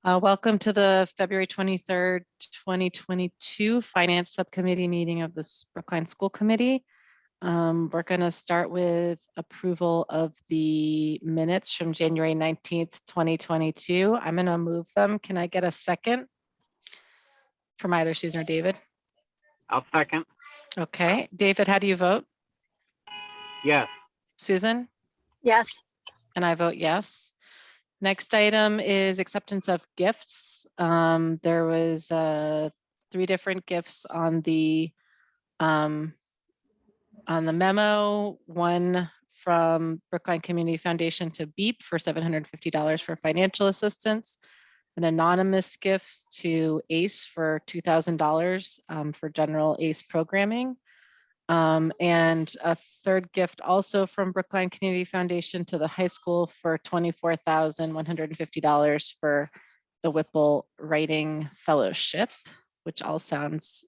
Welcome to the February 23rd, 2022 Finance Subcommittee meeting of the Brookline School Committee. We're going to start with approval of the minutes from January 19th, 2022. I'm going to move them. Can I get a second from either Susan or David? I'll second. Okay. David, how do you vote? Yes. Susan? Yes. And I vote yes. Next item is acceptance of gifts. There was 3 different gifts on the memo. One from Brookline Community Foundation to BEEP for $750 for financial assistance, an anonymous gift to ACE for $2,000 for general ACE programming, and a third gift also from Brookline Community Foundation to the high school for $24,150 for the Whipple Writing Fellowship, which all sounds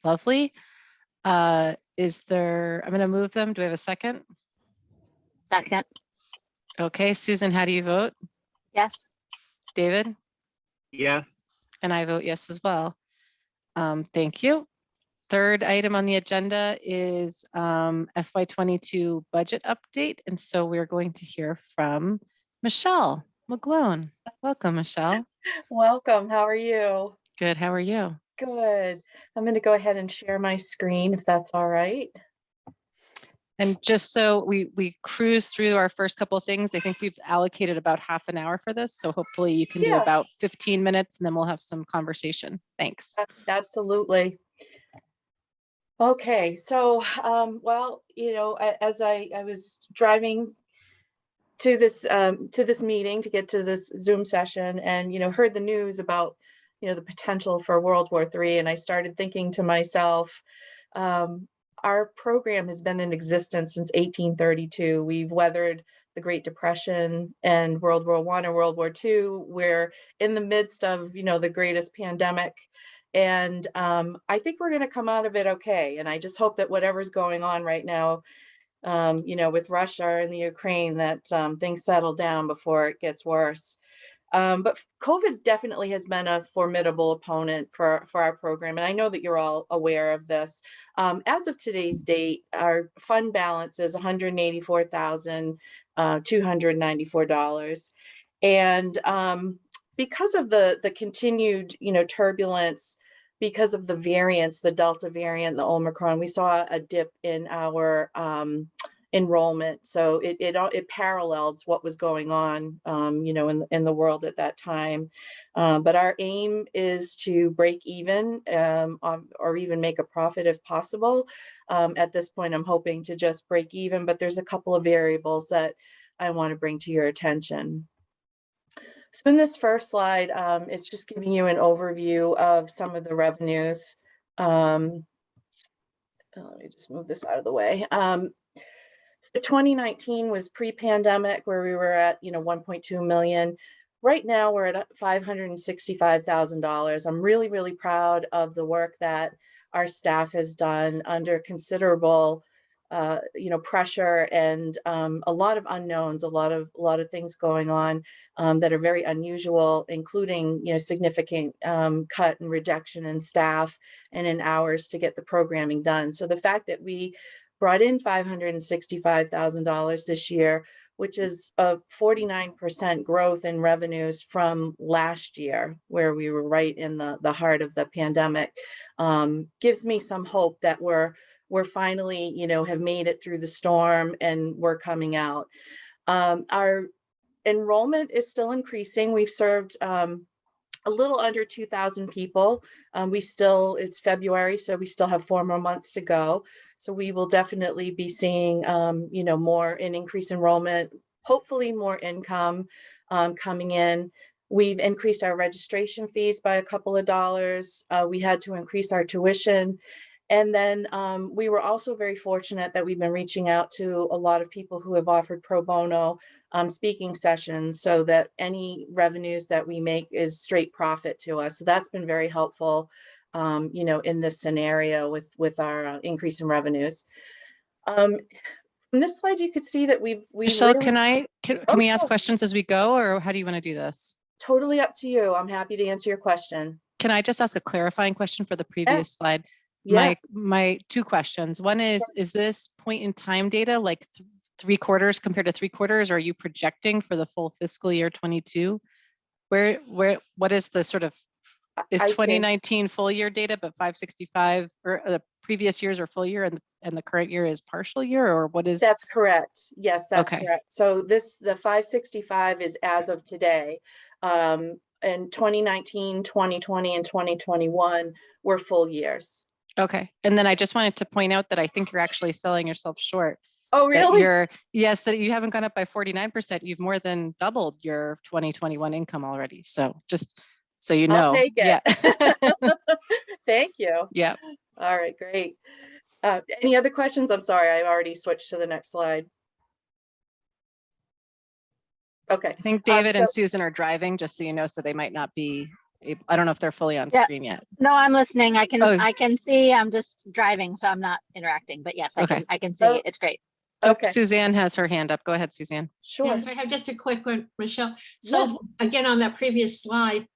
lovely. I'm going to move them. Do I have a second? Second. Okay, Susan, how do you vote? Yes. David? Yes. And I vote yes as well. Thank you. Third item on the agenda is FY22 budget update. And so we're going to hear from Michelle McGlone. Welcome, Michelle. Welcome. How are you? Good. How are you? Good. I'm going to go ahead and share my screen if that's all right. And just so we cruise through our first couple of things, I think we've allocated about half an hour for this. So hopefully you can do about 15 minutes and then we'll have some conversation. Thanks. Absolutely. Okay, so well, as I was driving to this meeting to get to this Zoom session, and heard the news about the potential for World War III, and I started thinking to myself, our program has been in existence since 1832. We've weathered the Great Depression and World War I and World War II. We're in the midst of the greatest pandemic. And I think we're going to come out of it okay. And I just hope that whatever's going on right now, with Russia and the Ukraine, that things settle down before it gets worse. But COVID definitely has been a formidable opponent for our program. And I know that you're all aware of this. As of today's date, our fund balance is $184,294. And because of the continued, turbulence, because of the variants, the Delta variant, the Omicron, we saw a dip in our enrollment. So it paralleled what was going on, in the world at that time. But our aim is to break even or even make a profit if possible. At this point, I'm hoping to just break even, but there's a couple of variables that I want to bring to your attention. So in this first slide, it's just giving you an overview of some of the revenues. Let me just move this out of the way. 2019 was pre-pandemic, where we were at 1.2 million. Right now we're at $565,000. I'm really, really proud of the work that our staff has done under considerable pressure and a lot of unknowns, a lot of things going on that are very unusual, including significant cut and reduction in staff and in hours to get the programming done. So the fact that we brought in $565,000 this year, which is a 49% growth in revenues from last year, where we were right in the heart of the pandemic, gives me some hope that we're finally, have made it through the storm and we're coming out. Our enrollment is still increasing. We've served a little under 2,000 people. It's February, so we still have 4 more months to go. So we will definitely be seeing, more an increased enrollment, hopefully more income coming in. We've increased our registration fees by a couple of dollars. We had to increase our tuition. And then we were also very fortunate that we've been reaching out to a lot of people who have offered pro bono speaking sessions, so that any revenues that we make is straight profit to us. So that's been very helpful, in this scenario with our increase in revenues. From this slide, you could see that we've Michelle, really... can we ask questions as we go, or how do you want to do this? Totally up to you. I'm happy to answer your question. Can I just ask a clarifying question for the previous slide? Yeah, My two questions. One is this point in time data like 3 quarters compared to 3 quarters? Or are you projecting for the full fiscal year 22? What is the sort of, is I see. 2019 full year data, but 565 or the previous years are full year and the current year is partial year, or what is? That's correct. Yes, that's Okay. correct. So the 565 is as of today. In 2019, 2020, and 2021 were full years. Okay. And then I just wanted to point out that I think you're actually selling yourself short. Oh, That really? yes, that you haven't gone up by 49%. You've more than doubled your 2021 income already. So just so you know. I'll take it. Yeah. Thank you. Yeah. All right, great. Any other questions? I'm sorry, I already switched to the next slide. Okay. I think David so- and Susan are driving, just so you know, so they might not be able, I don't know if they're fully on Yeah. screen yet. No, I'm listening. I Oh. can see. I'm just driving, so I'm not interacting. But yes, Okay. I can see Oh. it. It's great. Oh, Okay, Suzanne has her hand up. Go ahead, Suzanne. sure. Yes, I have just a quick one, Michelle. Yeah. So again, on that previous slide,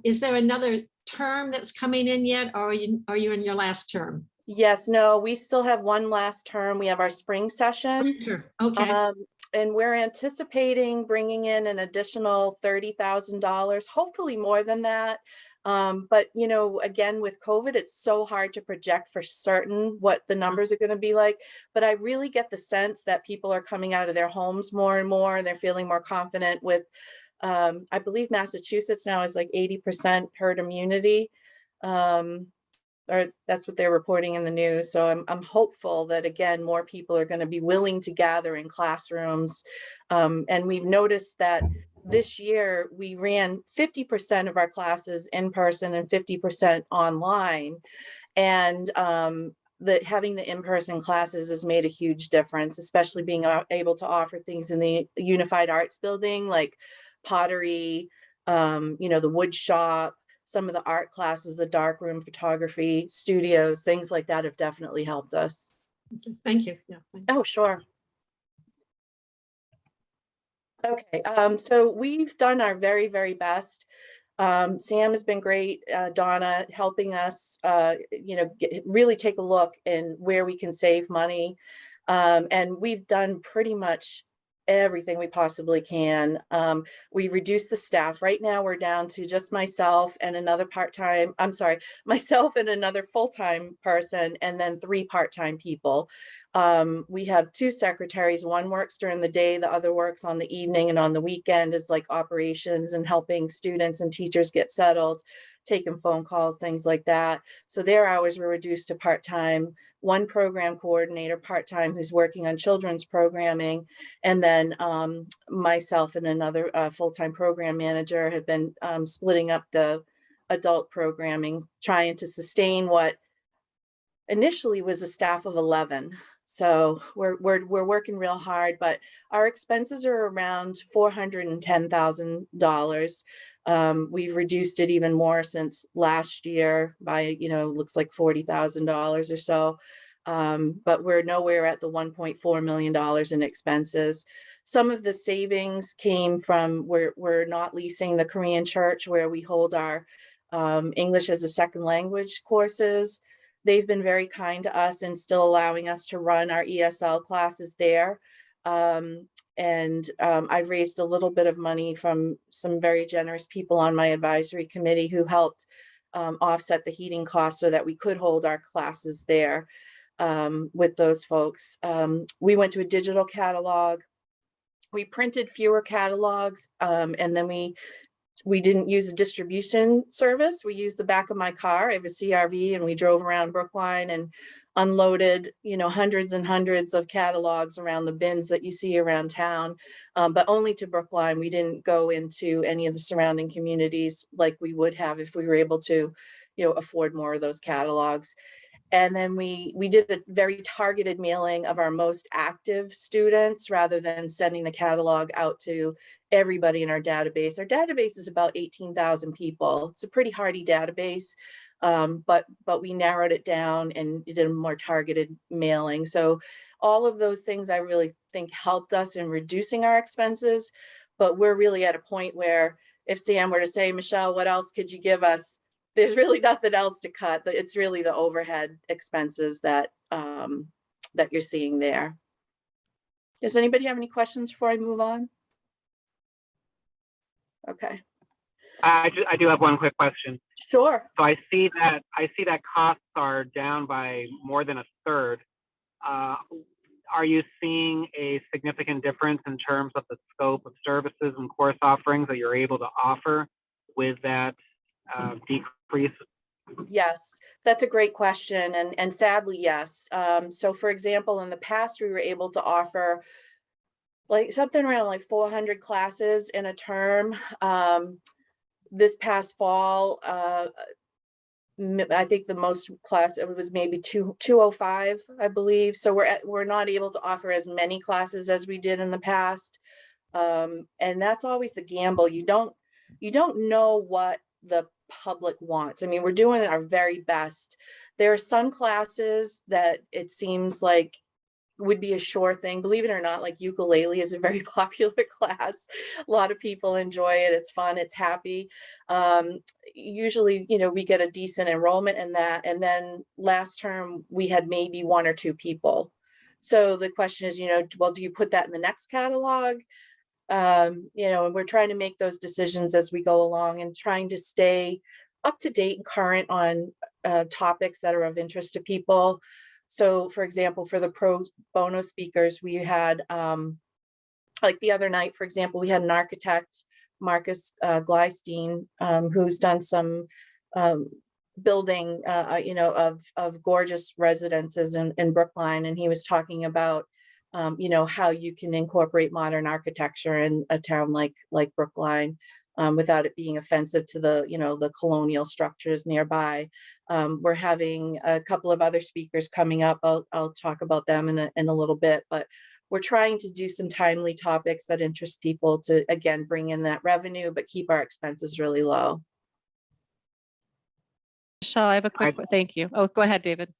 is there another term that's coming in yet? Or are you in your last term? Yes, no, we still have one last term. We have our spring session. Sure. Okay, And we're anticipating bringing in an additional $30,000, hopefully more than that. But you know, again, with COVID, it's so hard to project for certain what the numbers are going to be like. But I really get the sense that people are coming out of their homes more and more, and they're feeling more confident with, I believe Massachusetts now is like 80% herd immunity. Or that's what they're reporting in the news. So I'm hopeful that, again, more people are going to be willing to gather in classrooms. And we've noticed that this year we ran 50% of our classes in person and 50% online. And that having the in-person classes has made a huge difference, especially being able to offer things in the Unified Arts Building, like pottery, you know, the wood shop, some of the art classes, the darkroom photography studios, things like that have definitely helped us. thank you. Yeah. thank you. Oh, sure. Okay, so we've done our very, very best. Sam has been great, Donna helping us, you know, really take a look in where we can save money. And we've done pretty much everything we possibly can. We reduced the staff. Right now we're down to just myself and another part-time, I'm sorry, myself and another full-time person, and then 3 part-time people. We have 2 secretaries. One works during the day, the other works on the evening, and on the weekend is like operations and helping students and teachers get settled, taking phone calls, things like that. So their hours were reduced to part-time. 1 program coordinator part-time who's working on children's programming, and then myself and another full-time program manager have been splitting up the adult programming, trying to sustain what initially was a staff of 11. So we're working real hard, but our expenses are around $410,000. We've reduced it even more since last year by, you know, looks like $40,000 or so. But we're nowhere at the $1.4 million in expenses. Some of the savings came from we're not leasing the Korean church where we hold our English as a second language courses. They've been very kind to us and still allowing us to run our ESL classes there. I've raised a little bit of money from some very generous people on my advisory committee who helped offset the heating costs so that we could hold our classes there with those folks. We went to a digital catalog. We printed fewer catalogs, and then we didn't use a distribution service. We used the back of my car. I have a CRV, and we drove around Brookline and unloaded, you know, hundreds and hundreds of catalogs around the bins that you see around town, but only to Brookline. We didn't go into any of the surrounding communities like we would have if we were able to, you know, afford more of those catalogs. And then we did a very targeted mailing of our most active students rather than sending the catalog out to everybody in our database. Our database is about 18,000 people. It's a pretty hardy database, but we narrowed it down and did a more targeted mailing. So all of those things I really think helped us in reducing our expenses, but we're really at a point where if Sam were to say, Michelle, what else could you give us? There's really nothing else to cut. It's really the overhead expenses that that you're seeing there. Does anybody have any questions before I move on? Okay, I do have one quick question. sure. So I see that costs are down by more than a third. Are you seeing a significant difference in terms of the scope of services and course offerings that you're able to offer with that decrease? Yes, that's a great question. And sadly, yes. So for example, in the past, we were able to offer like something around like 400 classes in a term. This past fall, I think the most class, it was maybe 205, I believe. So we're not able to offer as many classes as we did in the past. And that's always the gamble. You don't know what the public wants. I mean, we're doing our very best. There are some classes that it seems like would be a sure thing. Believe it or not, like ukulele is a very popular class. A lot of people enjoy it. It's fun. It's happy. Usually, we get a decent enrollment in that. And then last term, we had maybe 1 or 2 people. So the question is, well, do you put that in the next catalog? And we're trying to make those decisions as we go along and trying to stay up to date and current on topics that are of interest to people. So for example, for the pro bono speakers, we had like the other night, for example, we had an architect, Marcus Gleistein, who's done some building, of gorgeous residences in Brookline. And he was talking about how you can incorporate modern architecture in a town like Brookline without it being offensive to the colonial structures nearby. We're having a couple of other speakers coming up. I'll talk about them in a little bit, but we're trying to do some timely topics that interest people to, again, bring in that revenue, but keep our expenses really low. Michelle, I have a quick, thank you. Oh, go ahead, David.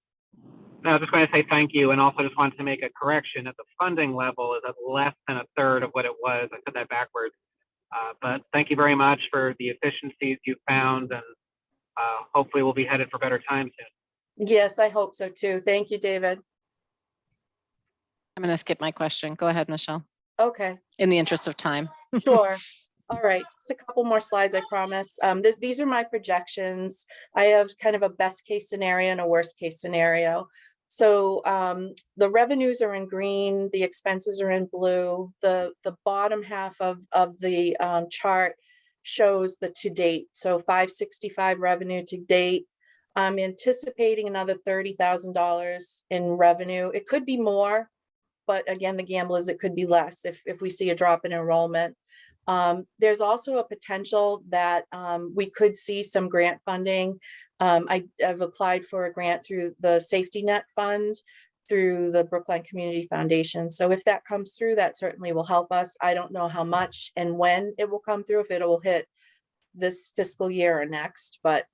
No, I was just going to say thank you, and also just wanted to make a correction. At the funding level is at less than a third of what it was. I said that backwards. But thank you very much for the efficiencies you found, and hopefully we'll be headed for better times soon. Yes, I hope so too. Thank you, David. I'm going to skip my question. Go ahead, Michelle, Okay, in the interest of time. sure. All right, just a couple more slides, I promise. These are my projections. I have kind of a best case scenario and a worst case scenario. So the revenues are in green, the expenses are in blue. The bottom half of the chart shows the to date. So 565 revenue to date. I'm anticipating another $30,000 in revenue. It could be more, but again, the gamble is it could be less if we see a drop in enrollment. There's also a potential that we could see some grant funding. I've applied for a grant through the Safety Net Fund through the Brookline Community Foundation. So if that comes through, that certainly will help us. I don't know how much and when it will come through, if it will hit this fiscal year or next, but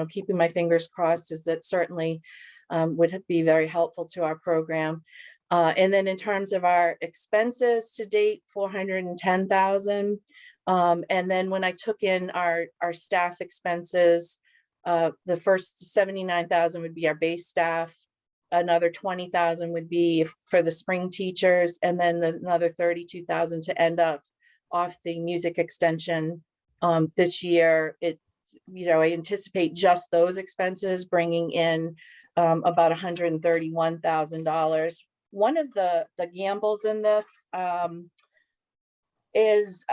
keeping my fingers crossed is that certainly would be very helpful to our program. And then in terms of our expenses to date, 410,000. And then when I took in our staff expenses, the first 79,000 would be our base staff. Another 20,000 would be for the spring teachers, and then another 32,000 to end up off the music extension. This year, I anticipate just those expenses bringing in about $131,000. One of the gambles in this is,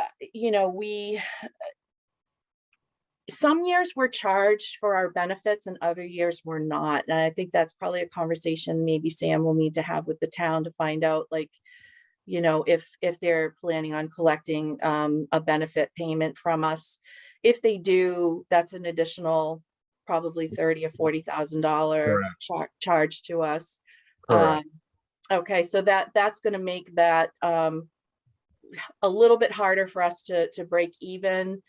some years we're charged for our benefits and other years we're not. And I think that's probably a conversation maybe Sam will need to have with the town to find out, if they're planning on collecting a benefit payment from us. If they do, that's an additional probably $30,000 or $40,000 charge to us. Okay, so that's going to make that a little bit harder for us to break even.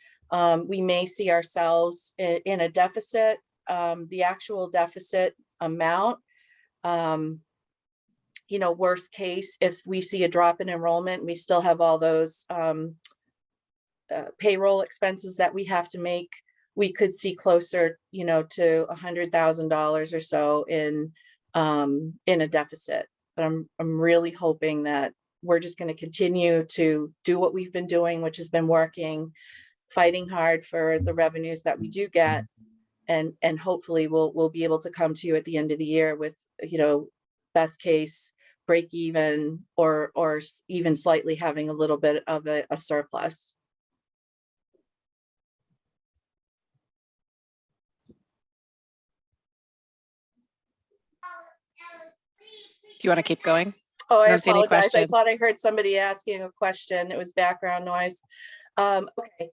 We may see ourselves in a deficit. The actual deficit amount, worst case, if we see a drop in enrollment, we still have all those payroll expenses that we have to make, we could see closer, to $100,000 or so in a deficit. But I'm really hoping that we're just going to continue to do what we've been doing, which has been working, fighting hard for the revenues that we do get, and hopefully we'll be able to come to you at the end of the year with, best case break even, or even slightly having a little bit of a surplus. Do you want to keep going? Oh, I don't see any apologize. I questions. thought I heard somebody asking a question. It was background noise. Okay.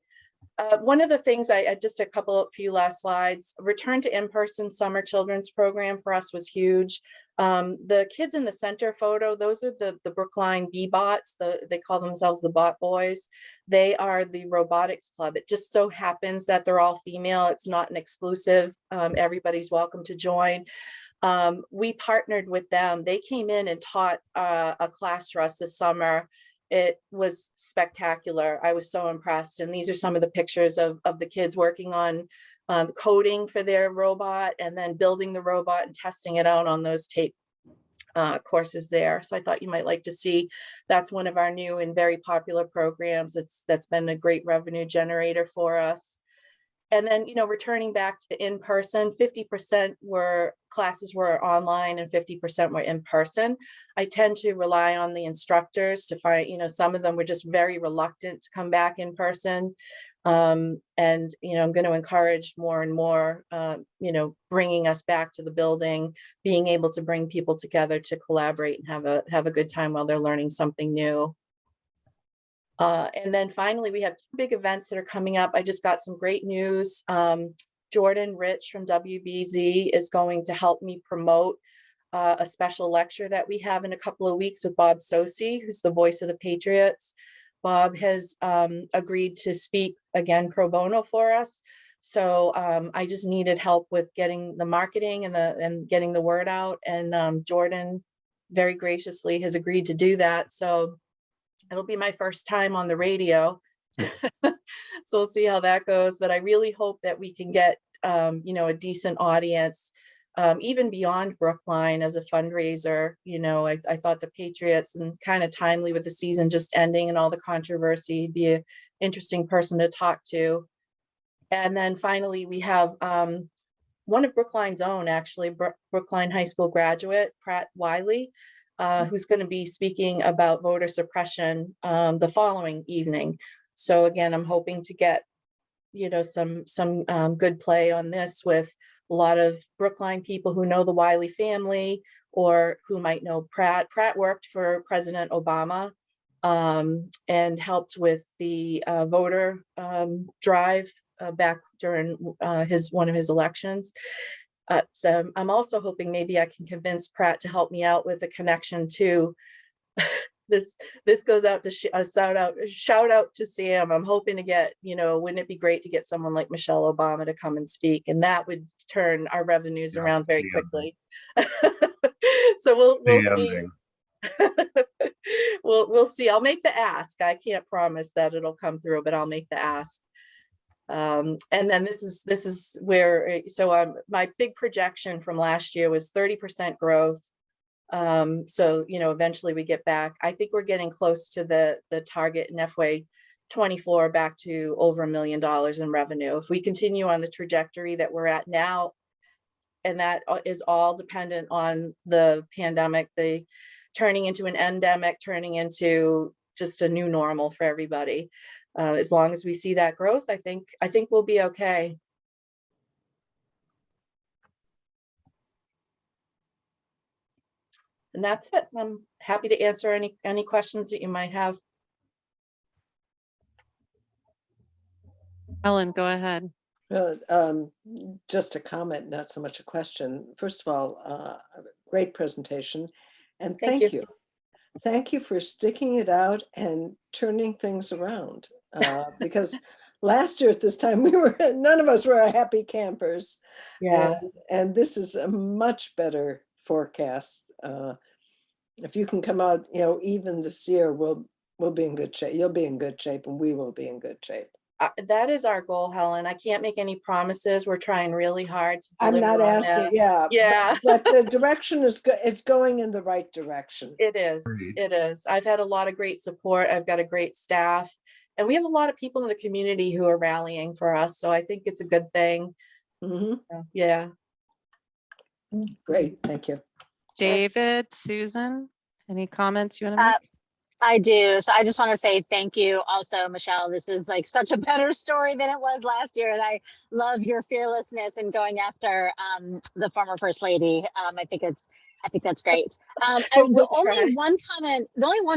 One of the things just a few last slides, return to in-person summer children's program for us was huge. The kids in the center photo, those are the Brookline B-Bots. They call themselves the Bot Boys. They are the robotics club. It just so happens that they're all female. It's not an exclusive. Everybody's welcome to join. We partnered with them. They came in and taught a class for us this summer. It was spectacular. I was so impressed. And these are some of the pictures of the kids working on coding for their robot, and then building the robot and testing it out on those tape courses there. So I thought you might like to see. That's one of our new and very popular programs. That's been a great revenue generator for us. And then, returning back to in-person, 50% classes were online and 50% were in person. I tend to rely on the instructors to find, some of them were just very reluctant to come back in person. And, I'm going to encourage more and more, bringing us back to the building, being able to bring people together to collaborate and have a good time while they're learning something new. And then finally, we have two big events that are coming up. I just got some great news. Jordan Rich from WBZ is going to help me promote a special lecture that we have in a couple of weeks with Bob Sosi, who's the voice of the Patriots. Bob has agreed to speak again pro bono for us. So I just needed help with getting the marketing and getting the word out. And Jordan very graciously has agreed to do that. So it'll be my first time on the radio. So we'll see how that goes. But I really hope that we can get, a decent audience, even beyond Brookline as a fundraiser. I thought the Patriots, and kind of timely with the season just ending and all the controversy, be an interesting person to talk to. And then finally, we have one of Brookline's own, actually, Brookline High School graduate, Pratt Wiley, who's going to be speaking about voter suppression the following evening. So again, I'm hoping to get, some good play on this with a lot of Brookline people who know the Wiley family, or who might know Pratt. Pratt worked for President Obama and helped with the voter drive back during one of his elections. So I'm also hoping maybe I can convince Pratt to help me out with a connection to this goes out to shout out to Sam. I'm hoping to get, wouldn't it be great to get someone like Michelle Obama to come and speak, and that would turn our revenues around very quickly. So we'll see. We'll see. I'll make the ask. I can't promise that it'll come through, but I'll make the ask. And then this is where, so my big projection from last year was 30% growth. So, eventually we get back. I think we're getting close to the target in FY24, back to over $1 million in revenue. If we continue on the trajectory that we're at now, and that is all dependent on the pandemic, the turning into an endemic, turning into just a new normal for everybody. As long as we see that growth, I think we'll be okay. And that's it. I'm happy to answer any questions that you might have. Ellen, go ahead. Just a comment, not so much a question. First of all, great presentation, and thank you. Thank you for sticking it out and turning things around. Because last year at this time, none of us were happy campers. Yeah. And this is a much better forecast. If you can come out, even this year, we'll We'll be in good shape. You'll be in good shape and we will be in good shape. That is our goal, Helen. I can't make any promises. We're trying really hard to I'm deliver not on asking, that. yeah. Yeah. But the direction is going in the right direction. It is. It is. I've had a lot of great support. I've got a great staff, and we have a lot of people in the community who are rallying for us. So I think it's a good thing. Mhm. So, yeah. Great, thank you. David, Susan, any comments you want to Uh, make? I do. So I just want to say thank you also, Michelle. This is like such a better story than it was last year. And I love your fearlessness in going after the former first lady. I think that's great. The only one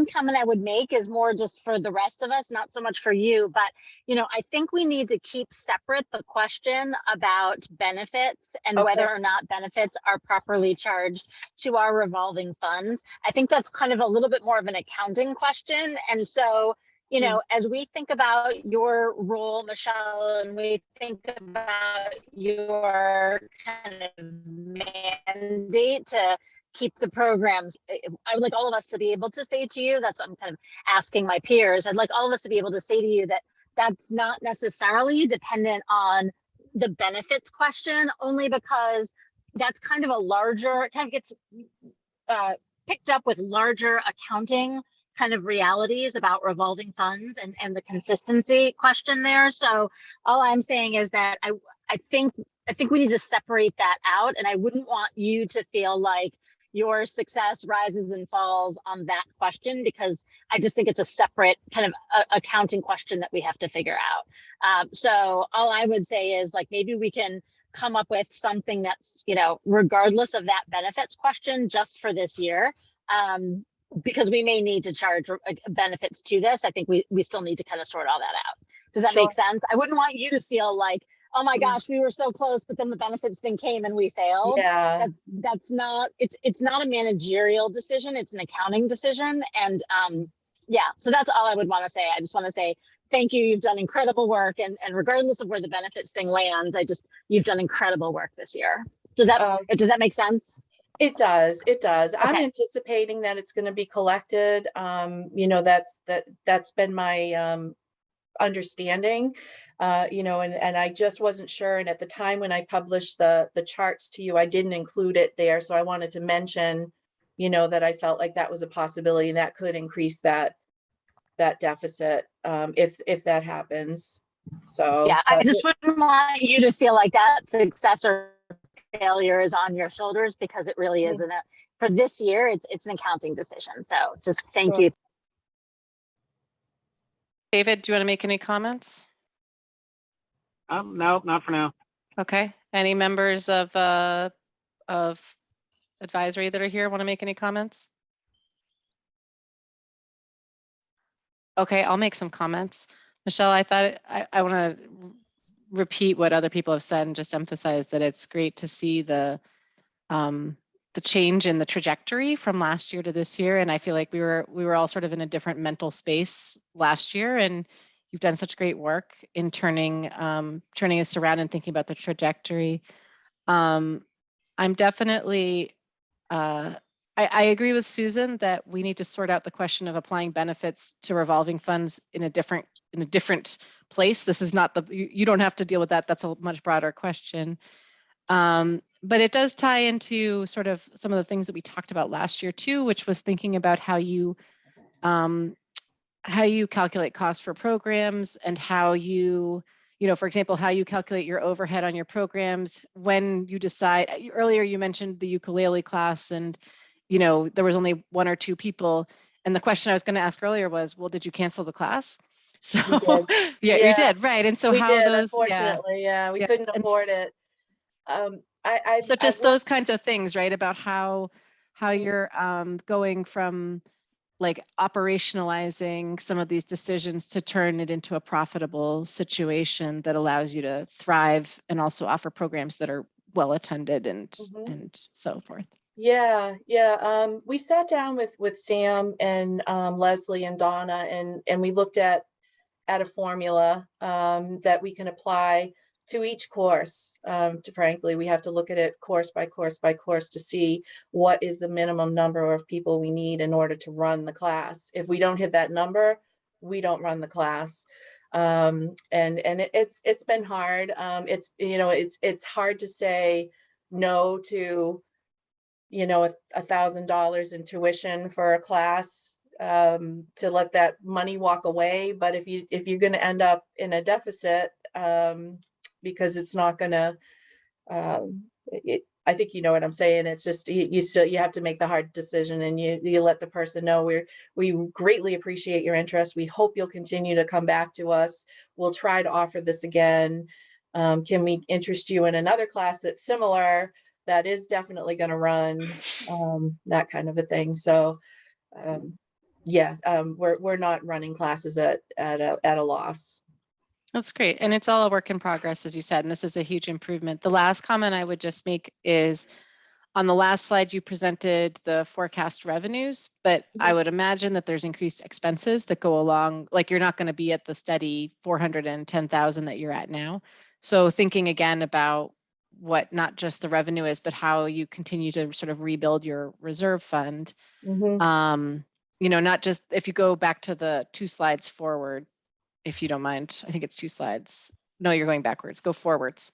comment I would make is more just for the rest of us, not so much for you, but I think we need to keep separate the question about benefits and whether or not benefits are properly charged to our revolving funds. I think that's kind of a little bit more of an accounting question. And so, as we think about your role, Michelle, and we think about your kind of mandate to keep the programs, I would like all of us to be able to say to you, that's what I'm kind of asking my peers, I'd like all of us to be able to say to you that that's not necessarily dependent on the benefits question, only because that's kind of a larger, it kind of gets picked up with larger accounting kind of realities about revolving funds and the consistency question there. So all I'm saying is that I think we need to separate that out, and I wouldn't want you to feel like your success rises and falls on that question, because I just think it's a separate kind of accounting question that we have to figure out. So all I would say is, like, maybe we can come up with something that's, regardless of that benefits question, just for this year, because we may need to charge benefits to this. I think we still need to kind of sort all that out. Does that make sense? I wouldn't want you to feel like, oh my gosh, we were so close, but then the benefits thing came and we failed. Yeah. That's not, it's not a managerial decision, it's an accounting decision. And yeah, so that's all I would want to say. I just want to say thank you. You've done incredible work, and regardless of where the benefits thing lands, you've done incredible work this year. Does that make sense? It does. It does. Okay. I'm anticipating that it's going to be collected. That's been my understanding, and I just wasn't sure. And at the time when I published the charts to you, I didn't include it there. So I wanted to mention, that I felt like that was a possibility, and that could increase that deficit if that happens. So yeah, I just wouldn't want you to feel like that success or failure is on your shoulders, because it really isn't. For this year, it's an accounting decision. So just thank you. David, do you want to make any comments? No, not for now. Okay. Any members of advisory that are here want to make any comments? Okay, I'll make some comments. Michelle, I thought I want to repeat what other people have said and just emphasize that it's great to see the change in the trajectory from last year to this year. And I feel like we were all sort of in a different mental space last year, and you've done such great work in turning us around and thinking about the trajectory. I'm definitely, I agree with Susan that we need to sort out the question of applying benefits to revolving funds in a different place. This is not you don't have to deal with that. That's a much broader question. But it does tie into sort of some of the things that we talked about last year too, which was thinking about how you calculate costs for programs, and how for example, how you calculate your overhead on your programs when you decide. Earlier you mentioned the ukulele class, and there was only 1 or 2 people, and the question I was going to ask earlier was, well, did you cancel the class? So yeah, you did, right? And so we how did, those, unfortunately, we couldn't afford it. So just those kinds of things, right? About how you're going from like operationalizing some of these decisions to turn it into a profitable situation that allows you to thrive and also offer programs that are well attended and so forth. Yeah. We sat down with Sam and Leslie and Donna, and we looked at a formula that we can apply to each course. Frankly, we have to look at it course by course by course to see what is the minimum number of people we need in order to run the class. If we don't hit that number, we don't run the class. It's been hard. It's hard to say no to, $1,000 in tuition for a class, to let that money walk away. But if you're going to end up in a deficit, because it's not going to, I think you know what I'm saying. It's just you have to make the hard decision, and you let the person know we greatly appreciate your interest. We hope you'll continue to come back to us. We'll try to offer this again. Can we interest you in another class that's similar, that is definitely going to run, that kind of a thing. So we're not running classes at a loss. That's great. And it's all a work in progress, as you said, and this is a huge improvement. The last comment I would just make is on the last slide, you presented the forecast revenues, but I would imagine that there's increased expenses that go along, like you're not going to be at the steady 410,000 that you're at now. So thinking again about what not just the revenue is, but how you continue to sort of rebuild your reserve fund. Not just if you go back to the 2 slides forward, if you don't mind. I think it's 2 slides. No, you're going backwards. Go forwards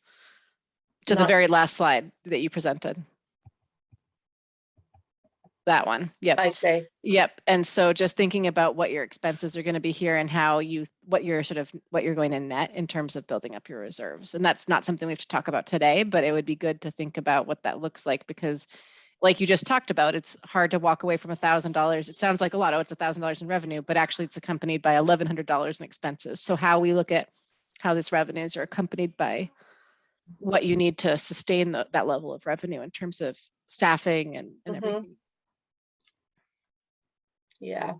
to the very last slide that you presented. That one. Yep. I say. Yep. And so just thinking about what your expenses are going to be here and how what you're going to net in terms of building up your reserves. And that's not something we have to talk about today, but it would be good to think about what that looks like, because like you just talked about, it's hard to walk away from $1,000. It sounds like a lot. Oh, it's $1,000 in revenue, but actually it's accompanied by $1,100 in expenses. So how we look at how this revenues are accompanied by what you need to sustain that level of revenue in terms of staffing and everything. Yeah.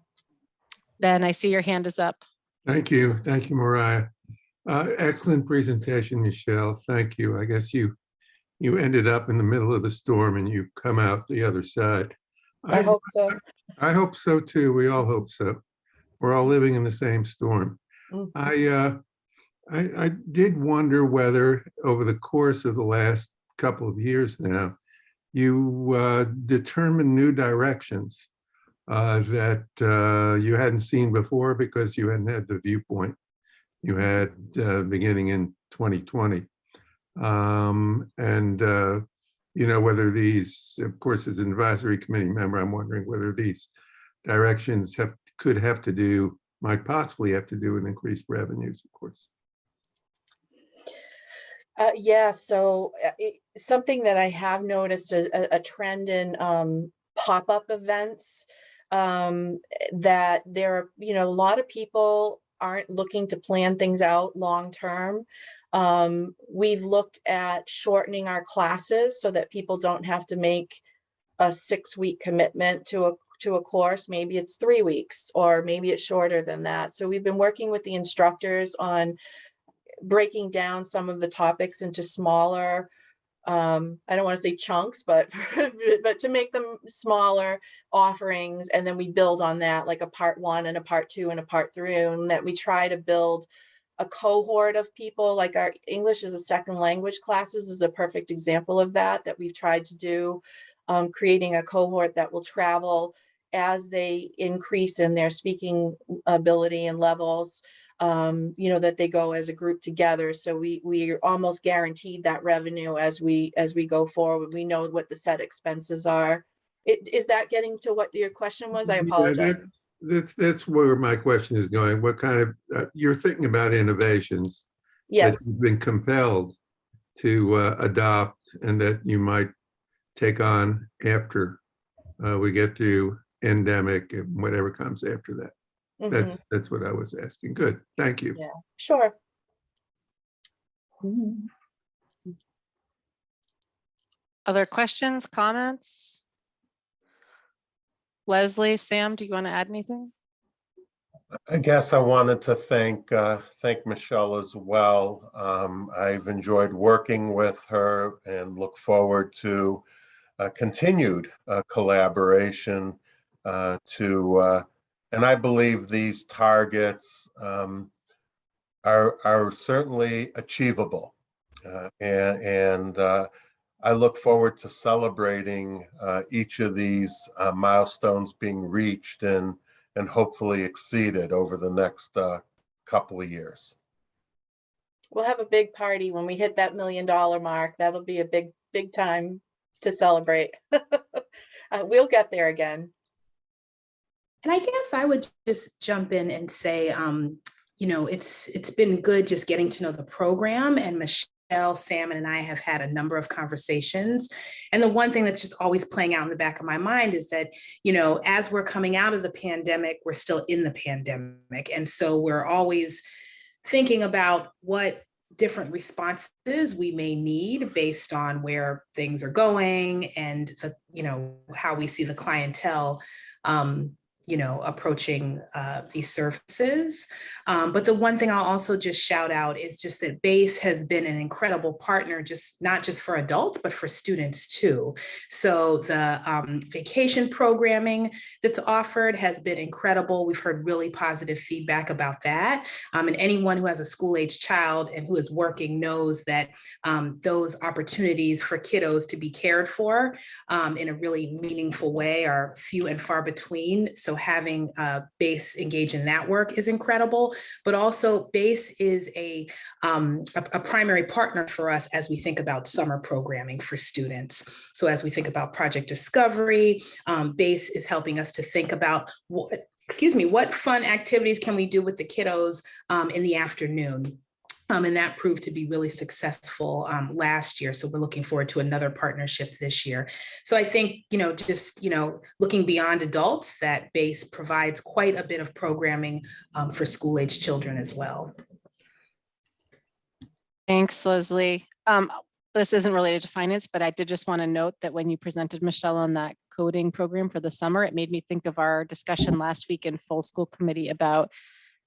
Ben, I see your hand is up. Thank you. Thank you, Mariah. Excellent presentation, Michelle. Thank you. I guess you ended up in the middle of the storm and you've come out the other side. I hope so. I hope so too. We all hope so. We're all living in the same storm. I did wonder whether over the course of the last couple of years now, you determined new directions that you hadn't seen before because you hadn't had the viewpoint you had beginning in 2020. Whether these, of course, as an advisory committee member, I'm wondering whether these directions might possibly have to do with increased revenues, of course. So something that I have noticed a trend in pop-up events, that there are, a lot of people aren't looking to plan things out long term. We've looked at shortening our classes so that people don't have to make a 6-week commitment to a course. Maybe it's 3 weeks, or maybe it's shorter than that. So we've been working with the instructors on breaking down some of the topics into smaller, I don't want to say chunks, but to make them smaller offerings, and then we build on that, like a part 1 and a part 2 and a part 3, and that we try to build a cohort of people. Like our English as a second language classes is a perfect example of that we've tried to do, creating a cohort that will travel as they increase in their speaking ability and levels. That they go as a group together. So we are almost guaranteed that revenue as we go forward. We know what the set expenses are. Is that getting to what your question was? I apologize. Yeah, that's where my question is going. What kind of, you're thinking about innovations Yes. that you've been compelled to adopt and that you might take on after we get through endemic and whatever comes after that. That's what I was asking. Good. Thank you. Yeah, sure. Other questions, comments? Leslie, Sam, do you want to add anything? I guess I wanted to thank Michelle as well. I've enjoyed working with her and look forward to continued collaboration and I believe these targets are certainly achievable. And I look forward to celebrating each of these milestones being reached and hopefully exceeded over the next couple of years. We'll have a big party when we hit that $1 million mark. That'll be a big time to celebrate. We'll get there again. And I guess I would just jump in and say, it's been good just getting to know the program, and Michelle, Sam, and I have had a number of conversations. And the one thing that's just always playing out in the back of my mind is that, as we're coming out of the pandemic, we're still in the pandemic. And so we're always thinking about what different responses we may need based on where things are going and how we see the clientele approaching these services. But the one thing I'll also just shout out is just that BASE has been an incredible partner, not just for adults, but for students too. So the vacation programming that's offered has been incredible. We've heard really positive feedback about that. And anyone who has a school-age child and who is working knows that those opportunities for kiddos to be cared for in a really meaningful way are few and far between. So having BASE engage in that work is incredible, but also BASE is a primary partner for us as we think about summer programming for students. So as we think about project discovery, BASE is helping us to think about what fun activities can we do with the kiddos in the afternoon. And that proved to be really successful last year. So we're looking forward to another partnership this year. So I think, looking beyond adults, that BASE provides quite a bit of programming for school-age children as well. Thanks, Leslie. This isn't related to finance, but I did just want to note that when you presented, Michelle, on that coding program for the summer, it made me think of our discussion last week in full school committee about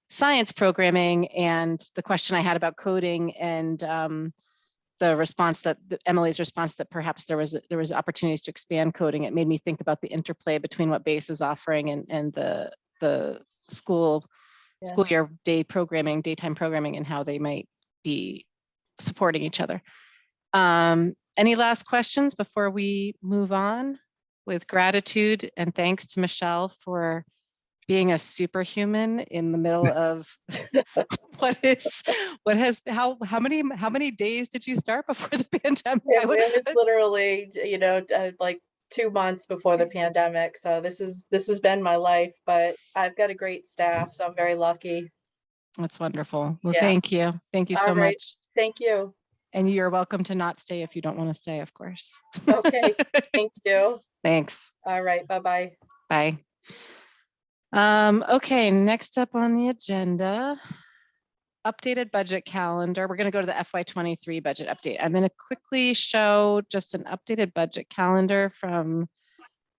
science programming and the question I had about coding, and the response that Emily's response that perhaps there was opportunities to expand coding. It made me think about the interplay between what BASE is offering and the school year daytime programming, and how they might be supporting each other. Any last questions before we move on? With gratitude and thanks to Michelle for being a superhuman in the middle of how many days did you start before the pandemic? It was literally, like 2 months before the pandemic. So this has been my life, but I've got a great staff, so I'm very lucky. That's wonderful. Well, Yeah. Thank you. Thank you so much. Thank you. And you're welcome to not stay if you don't want to stay, of course. Okay. Thank you. Thanks. All right. Bye-bye. Bye. Okay, next up on the agenda, updated budget calendar. We're going to go to the FY23 budget update. I'm going to quickly show just an updated budget calendar from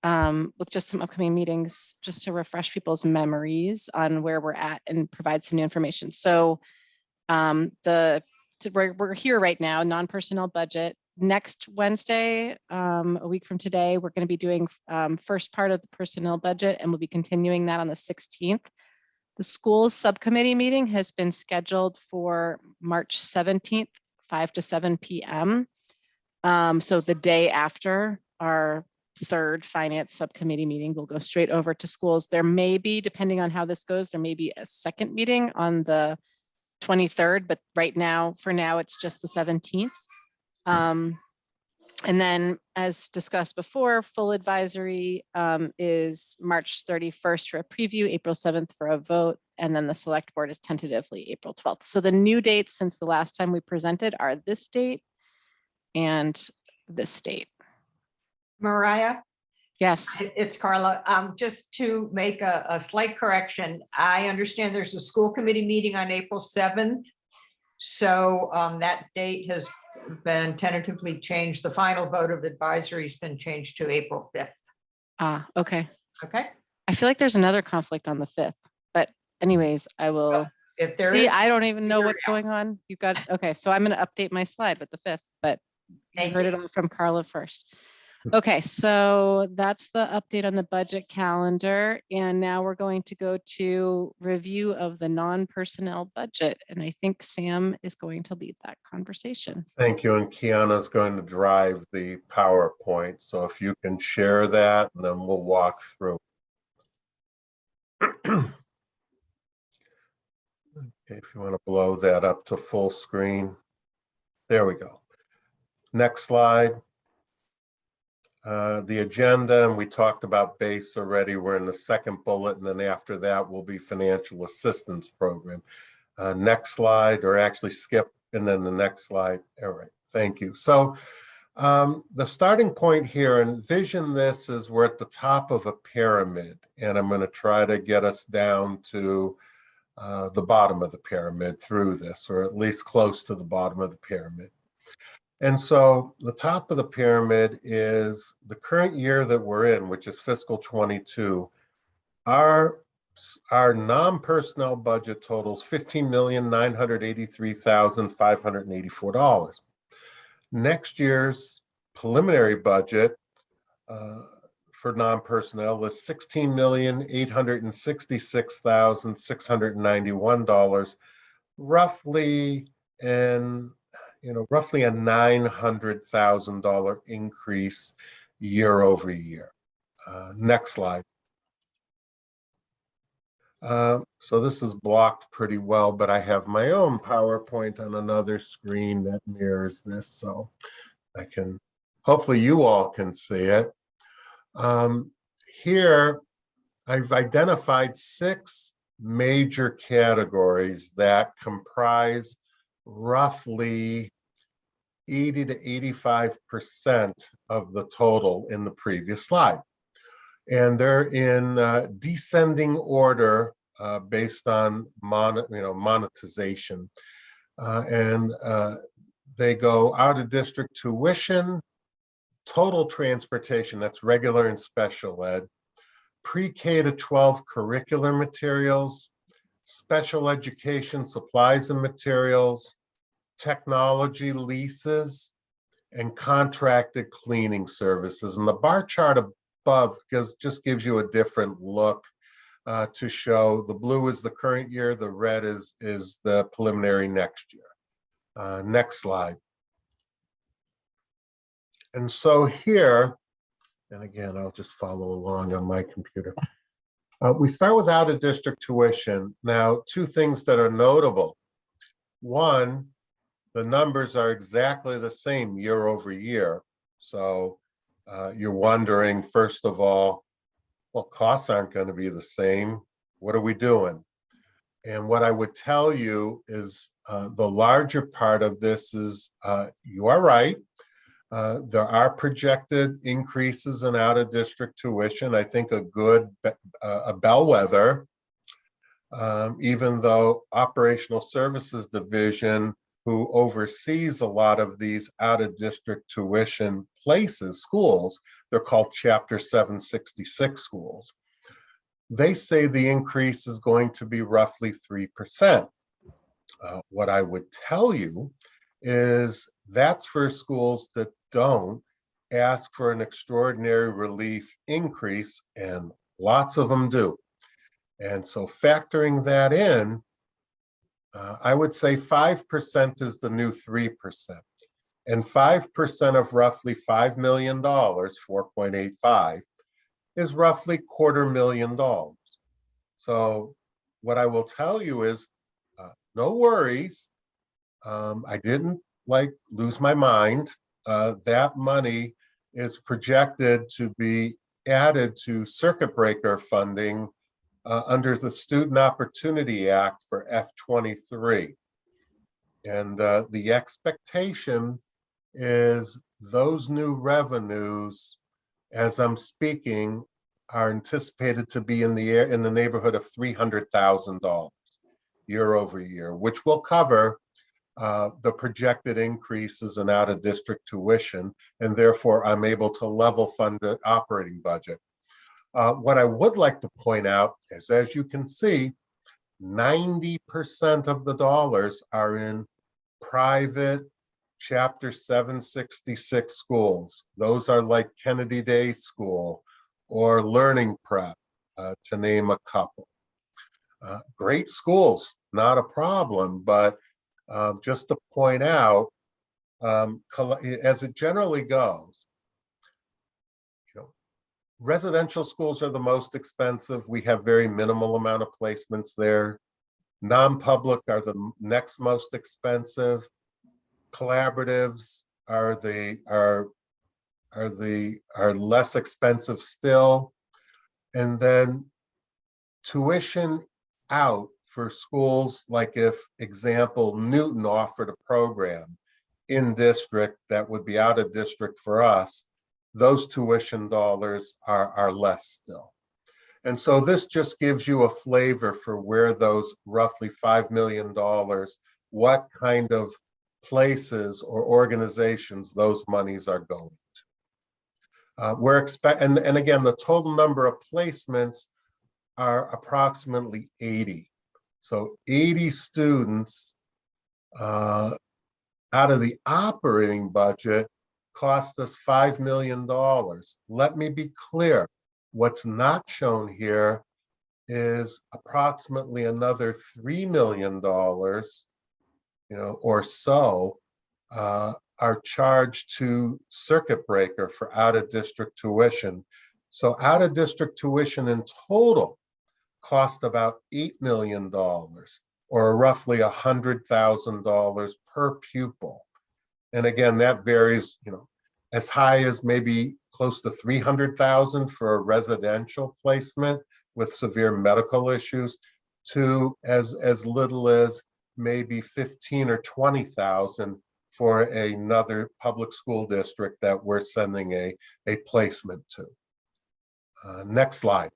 with just some upcoming meetings, just to refresh people's memories on where we're at and provide some new information. So we're here right now, non-personnel budget. Next Wednesday, a week from today, we're going to be doing first part of the personnel budget, and we'll be continuing that on the 16th. The school's subcommittee meeting has been scheduled for March 17th, 5 to 7 p.m. So the day after our third finance subcommittee meeting, we'll go straight over to schools. There may be, depending on how this goes, there may be a second meeting on the 23rd, but right now, for now, it's just the 17th. And then, as discussed before, full advisory is March 31st for a preview, April 7th for a vote, and then the select board is tentatively April 12th. So the new dates since the last time we presented are this date and this date. Mariah? Yes. It's Carla. Just to make a slight correction, I understand there's a school committee meeting on April 7th. So that date has been tentatively changed. The final vote of advisory has been changed to April 5th. Ah, okay. Okay. I feel like there's another conflict on the 5th, but anyways, I will If there see. is, I don't even know figure it what's going on. You've got, okay, so I'm going to update my slide with the 5th, but you heard it all from Carla first. Okay, so that's the update on the budget calendar. And now we're going to go to review of the non-personnel budget. And I think Sam is going to lead that conversation. Thank you. And Kiana's going to drive the PowerPoint. So if you can share that, and then we'll walk through. Okay, if you want to blow that up to full screen. There we go. Next slide. The agenda, and we talked about base already. We're in the second bullet, and then after that will be financial assistance program. Next slide, or actually skip, and then the next slide. All right, thank you. So the starting point here, envision this as we're at the top of a pyramid, and I'm going to try to get us down to the bottom of the pyramid through this, or at least close to the bottom of the pyramid. And so the top of the pyramid is the current year that we're in, which is fiscal 22. Our non-personnel budget totals $15,983,584. Next year's preliminary budget for non-personnel is $16,866,691, roughly roughly a $900,000 increase year over year. Next slide. So this is blocked pretty well, but I have my own PowerPoint on another screen that mirrors this, so I can, hopefully you all can see it. Here, I've identified 6 major categories that comprise roughly 80 to 85% of the total in the previous slide. And they're in descending order based on monetization. They go out of district tuition, total transportation, that's regular and special ed, pre-K to 12 curricular materials, special education supplies and materials, technology leases, and contracted cleaning services. And the bar chart above just gives you a different look to show the blue is the current year, the red is the preliminary next year. Next slide. And so here, and again, I'll just follow along on my computer. We start with out of district tuition. Now, 2 things that are notable. One, the numbers are exactly the same year over year. So you're wondering, first of all, well, costs aren't going to be the same. What are we doing? And what I would tell you is the larger part of this is you are right. There are projected increases in out-of-district tuition. I think a bellwether, even though Operational Services Division, who oversees a lot of these out-of-district tuition places, schools, they're called Chapter 766 schools. They say the increase is going to be roughly 3%. What I would tell you is that's for schools that don't ask for an extraordinary relief increase, and lots of them do. And so factoring that in, I would say 5% is the new 3%. And 5% of roughly $5 million, 4.85, is roughly $250,000. So what I will tell you is, no worries. I didn't lose my mind. That money is projected to be added to circuit breaker funding under the Student Opportunity Act for F23. And the expectation is those new revenues, as I'm speaking, are anticipated to be in the neighborhood of $300,000 year over year, which will cover the projected increases in out-of-district tuition, and therefore I'm able to level fund the operating budget. What I would like to point out is, as you can see, 90% of the dollars are in private Chapter 766 schools. Those are like Kennedy Day School or Learning Prep, to name a couple. Great schools, not a problem, but just to point out, as it generally goes, residential schools are the most expensive. We have very minimal amount of placements there. Non-public are the next most expensive. Collaboratives are less expensive still. And then tuition out for schools, like if, example, Newton offered a program in district that would be out of district for us, those tuition dollars are less still. And so this just gives you a flavor for where those roughly $5 million, what kind of places or organizations those monies are going to. And again, the total number of placements are approximately 80. So 80 students out of the operating budget cost us $5 million. Let me be clear. What's not shown here is approximately another $3 million, or so, are charged to circuit breaker for out-of-district tuition. So out-of-district tuition in total cost about $8 million, or roughly $100,000 per pupil. And again, that varies, as high as maybe close to $300,000 for a residential placement with severe medical issues, to as little as maybe 15 or 20,000 for another public school district that we're sending a placement to. Next slide.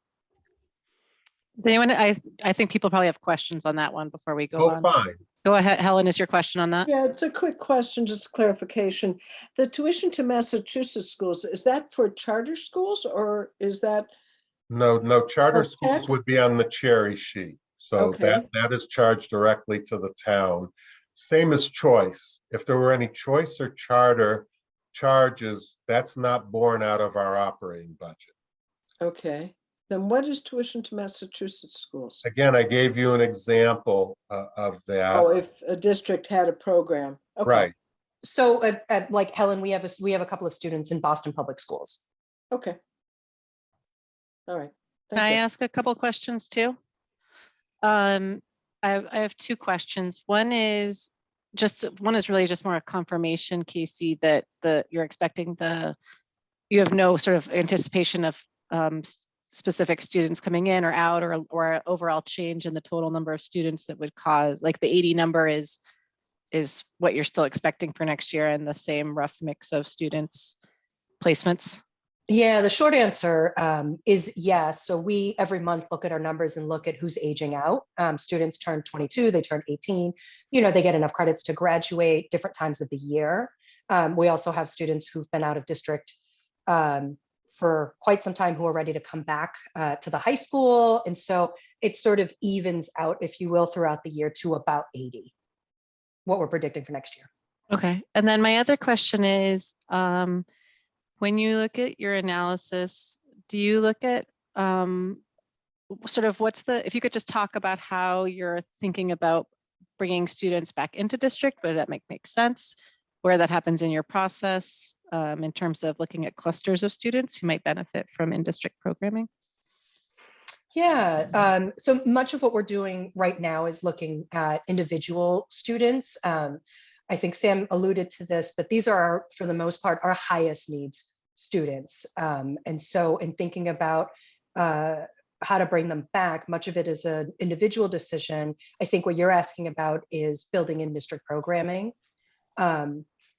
Does anyone, I think people probably have questions on that one before we go on. Fine. Go ahead, Helen, is your question on that? Yeah, it's a quick question, just clarification. The tuition to Massachusetts schools, is that for charter schools or is that? No, charter Okay. schools would be on the cherry sheet. So Okay. that is charged directly to the town. Same as choice. If there were any choice or charter charges, that's not borne out of our operating budget. Okay. Then what is tuition to Massachusetts schools? Again, I gave you an example of that. Oh, if a district had a program. Okay. Right. So like Helen, we have a couple of students in Boston Public Schools. Okay. All right. Can I ask a couple questions too? I have two questions. One is really just more a confirmation, Casey, that you're expecting you have no sort of anticipation of specific students coming in or out, or overall change in the total number of students that would cause, like the 80 number is what you're still expecting for next year, and the same rough mix of students placements? Yeah, the short answer is yes. So we every month look at our numbers and look at who's aging out. Students turn 22, they turn 18, they get enough credits to graduate different times of the year. We also have students who've been out of district for quite some time who are ready to come back to the high school. And so it sort of evens out, if you will, throughout the year to about 80, what we're predicting for next year. Okay. And then my other question is, when you look at your analysis, do you look at sort of if you could just talk about how you're thinking about bringing students back into district, whether that makes sense, where that happens in your process, in terms of looking at clusters of students who might benefit from in-district programming? Yeah, so much of what we're doing right now is looking at individual students. I think Sam alluded to this, but these are, for the most part, our highest needs students. And so in thinking about how to bring them back, much of it is an individual decision. I think what you're asking about is building in district programming.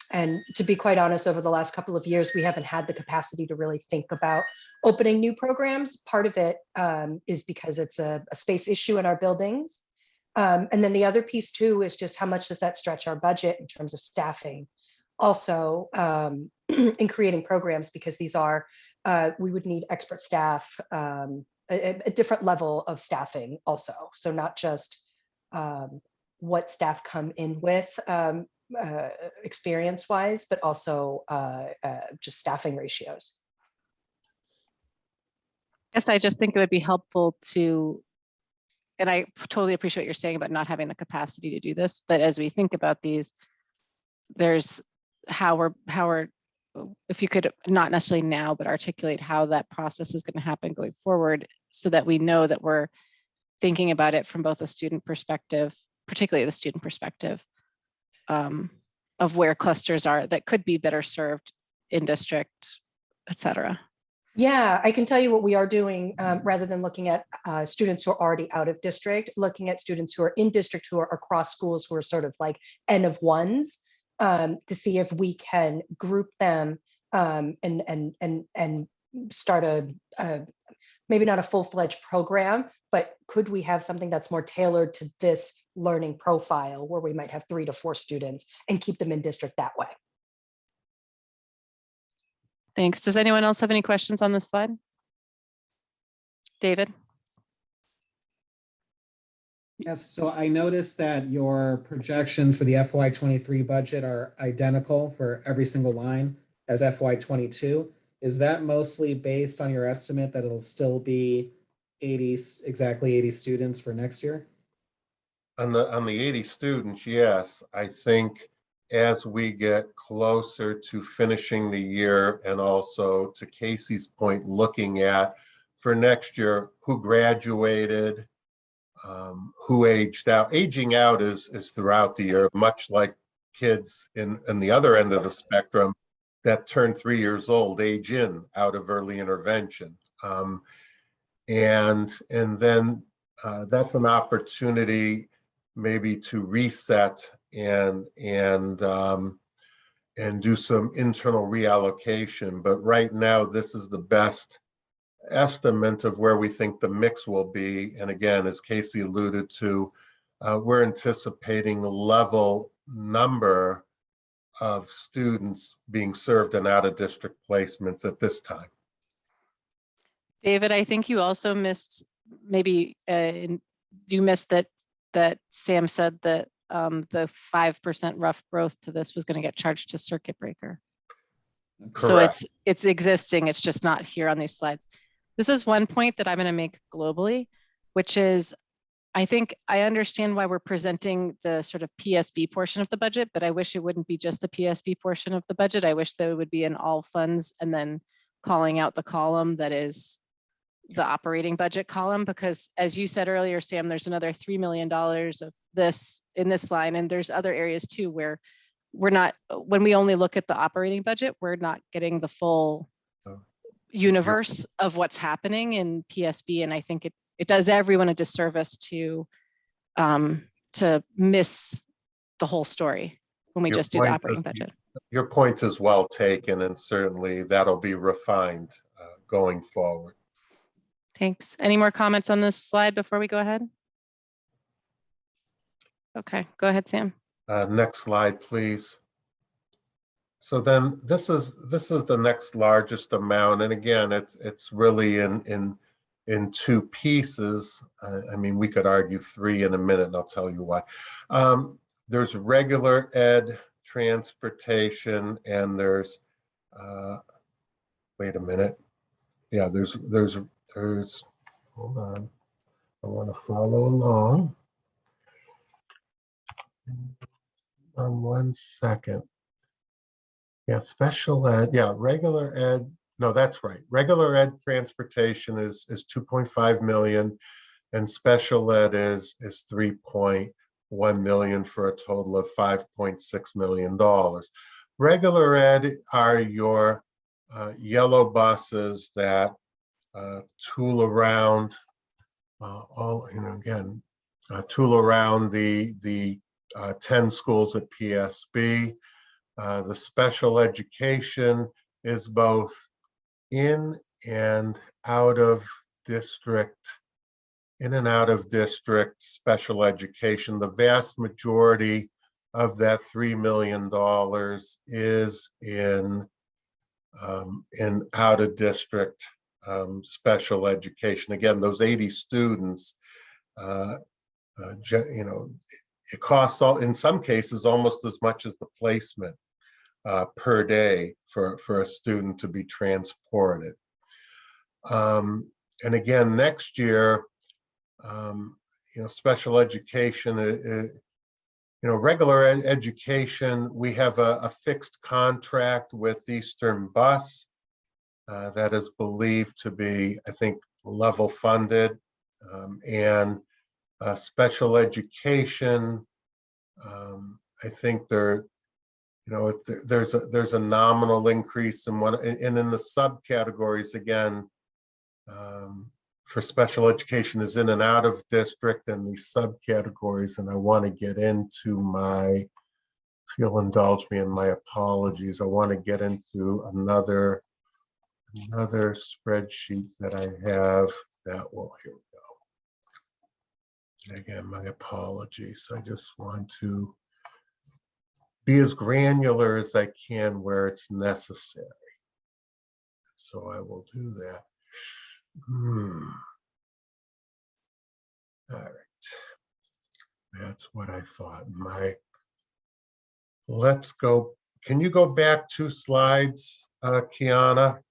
And to be quite honest, over the last couple of years, we haven't had the capacity to really think about opening new programs. Part of it is because it's a space issue in our buildings. And then the other piece too is just how much does that stretch our budget in terms of staffing? Also, in creating programs, because these are, we would need expert staff, a different level of staffing also. So not just what staff come in with. experience-wise, but also just staffing ratios. Yes, I just think it would be helpful to, and I totally appreciate what you're saying about not having the capacity to do this, but as we think about these, there's how we're, if you could not necessarily now, but articulate how that process is going to happen going forward so that we know that we're thinking about it from both a student perspective, particularly the student perspective, of where clusters are that could be better served in district, et cetera. Yeah, I can tell you what we are doing rather than looking at students who are already out of district, looking at students who are in district who are across schools who are sort of like N of ones to see if we can group them and start a maybe not a full-fledged program, but could we have something that's more tailored to this learning profile where we might have 3 to 4 students and keep them in district that way? Thanks. Does anyone else have any questions on this slide? David? Yes, so I noticed that your projections for the FY23 budget are identical for every single line as FY22. Is that mostly based on your estimate that it'll still be exactly 80 students for next year? On the 80 students, yes. I think as we get closer to finishing the year, and also to Casey's point, looking at for next year who graduated, who aged out. Aging out is throughout the year, much like kids in the other end of the spectrum that turn 3 years old, age in out of early intervention. And then that's an opportunity maybe to reset and do some internal reallocation. But right now, this is the best estimate of where we think the mix will be. And again, as Casey alluded to, we're anticipating a level number of students being served in out-of-district placements at this time. David, I think you also missed, maybe you missed that Sam said that the 5% rough growth to this was going to get charged to circuit breaker. Correct. So it's existing, it's just not here on these slides. This is one point that I'm going to make globally, which is I think I understand why we're presenting the sort of PSB portion of the budget, but I wish it wouldn't be just the PSB portion of the budget. I wish that it would be in all funds and then calling out the column that is the operating budget column, because as you said earlier, Sam, there's another $3 million of this in this line. And there's other areas too, where we're not, when we only look at the operating budget, we're not getting the full universe of what's happening in PSB. And I think it does everyone a disservice to miss the whole story when we just do the operating budget. Your point is well taken, and certainly that'll be refined going forward. Thanks. Any more comments on this slide before we go ahead? Okay, go ahead, Sam. Next slide, please. So then this is the next largest amount, and again, it's really in two pieces. I mean, we could argue three in a minute, and I'll tell you why. There's regular ed, transportation, and there's wait a minute. Yeah, there's hold on. I want to follow along. 1 second. Yeah, special ed. Yeah, regular ed. No, that's right. Regular ed transportation is 2.5 million, and special ed is 3.1 million, for a total of $5.6 million. Regular ed are your yellow buses that tool around tool around the 10 schools at PSB. The special education is both in and out of district special education. The vast majority of that $3 million is in out of district special education. Again, those 80 students, it costs, in some cases, almost as much as the placement per day for a student to be transported. And again, next year, special education, regular education, we have a fixed contract with Eastern Bus that is believed to be, I think, level funded. And special education, I think there's a nominal increase in one, and in the subcategories again, for special education is in and out of district and these subcategories, and I want to get into if you'll indulge me in my apologies, I want to get into another spreadsheet that I have that will, here we go. And again, my apologies. I just want to be as granular as I can where it's necessary. So I will do that. All right. That's what I thought. Let's go. Can you go back 2 slides, Kiana?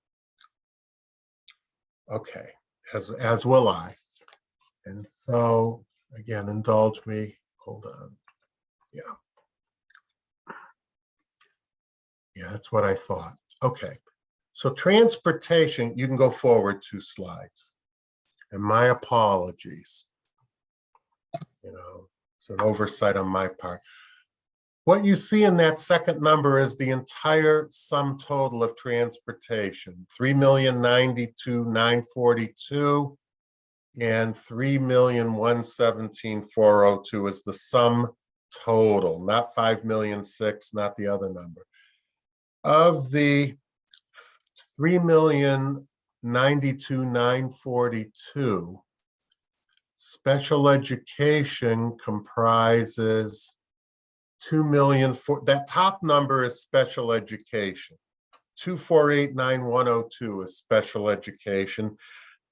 Okay, as will I. And so again, indulge me. Hold on. Yeah, that's what I thought. Okay. So transportation, you can go forward 2 slides. And my apologies. It's an oversight on my part. What you see in that second number is the entire sum total of transportation, $3,092,942 and $3,117,402 is the sum total, not $5,006,000, not the other number. Of the $3,092,942, special education comprises 2 million. That top number is special education. 248,9,102 is special education.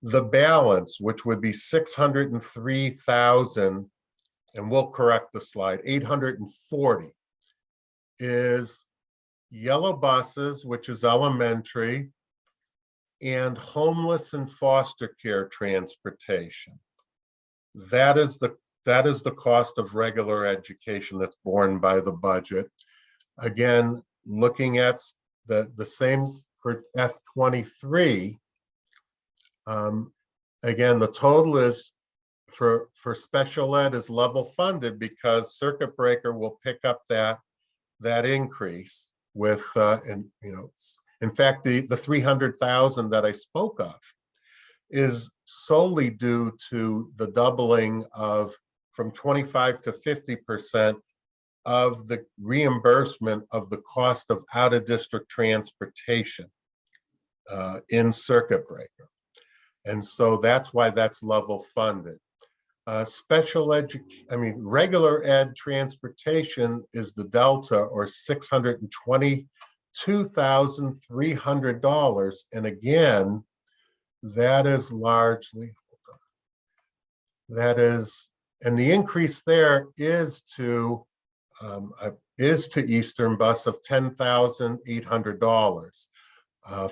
The balance, which would be 603,000, and we'll correct the slide, 840 is yellow buses, which is elementary, and homeless and foster care transportation. That is the cost of regular education that's borne by the budget. Again, looking at the same for F23, again, the total is for special ed is level funded because circuit breaker will pick up that increase with, in fact, the 300,000 that I spoke of is solely due to the doubling of from 25 to 50% of the reimbursement of the cost of out-of-district transportation in circuit breaker. And so that's why that's level funded. Regular ed transportation is the delta, or $622,300. And again, that is largely, and the increase there is to Eastern Bus of $10,800.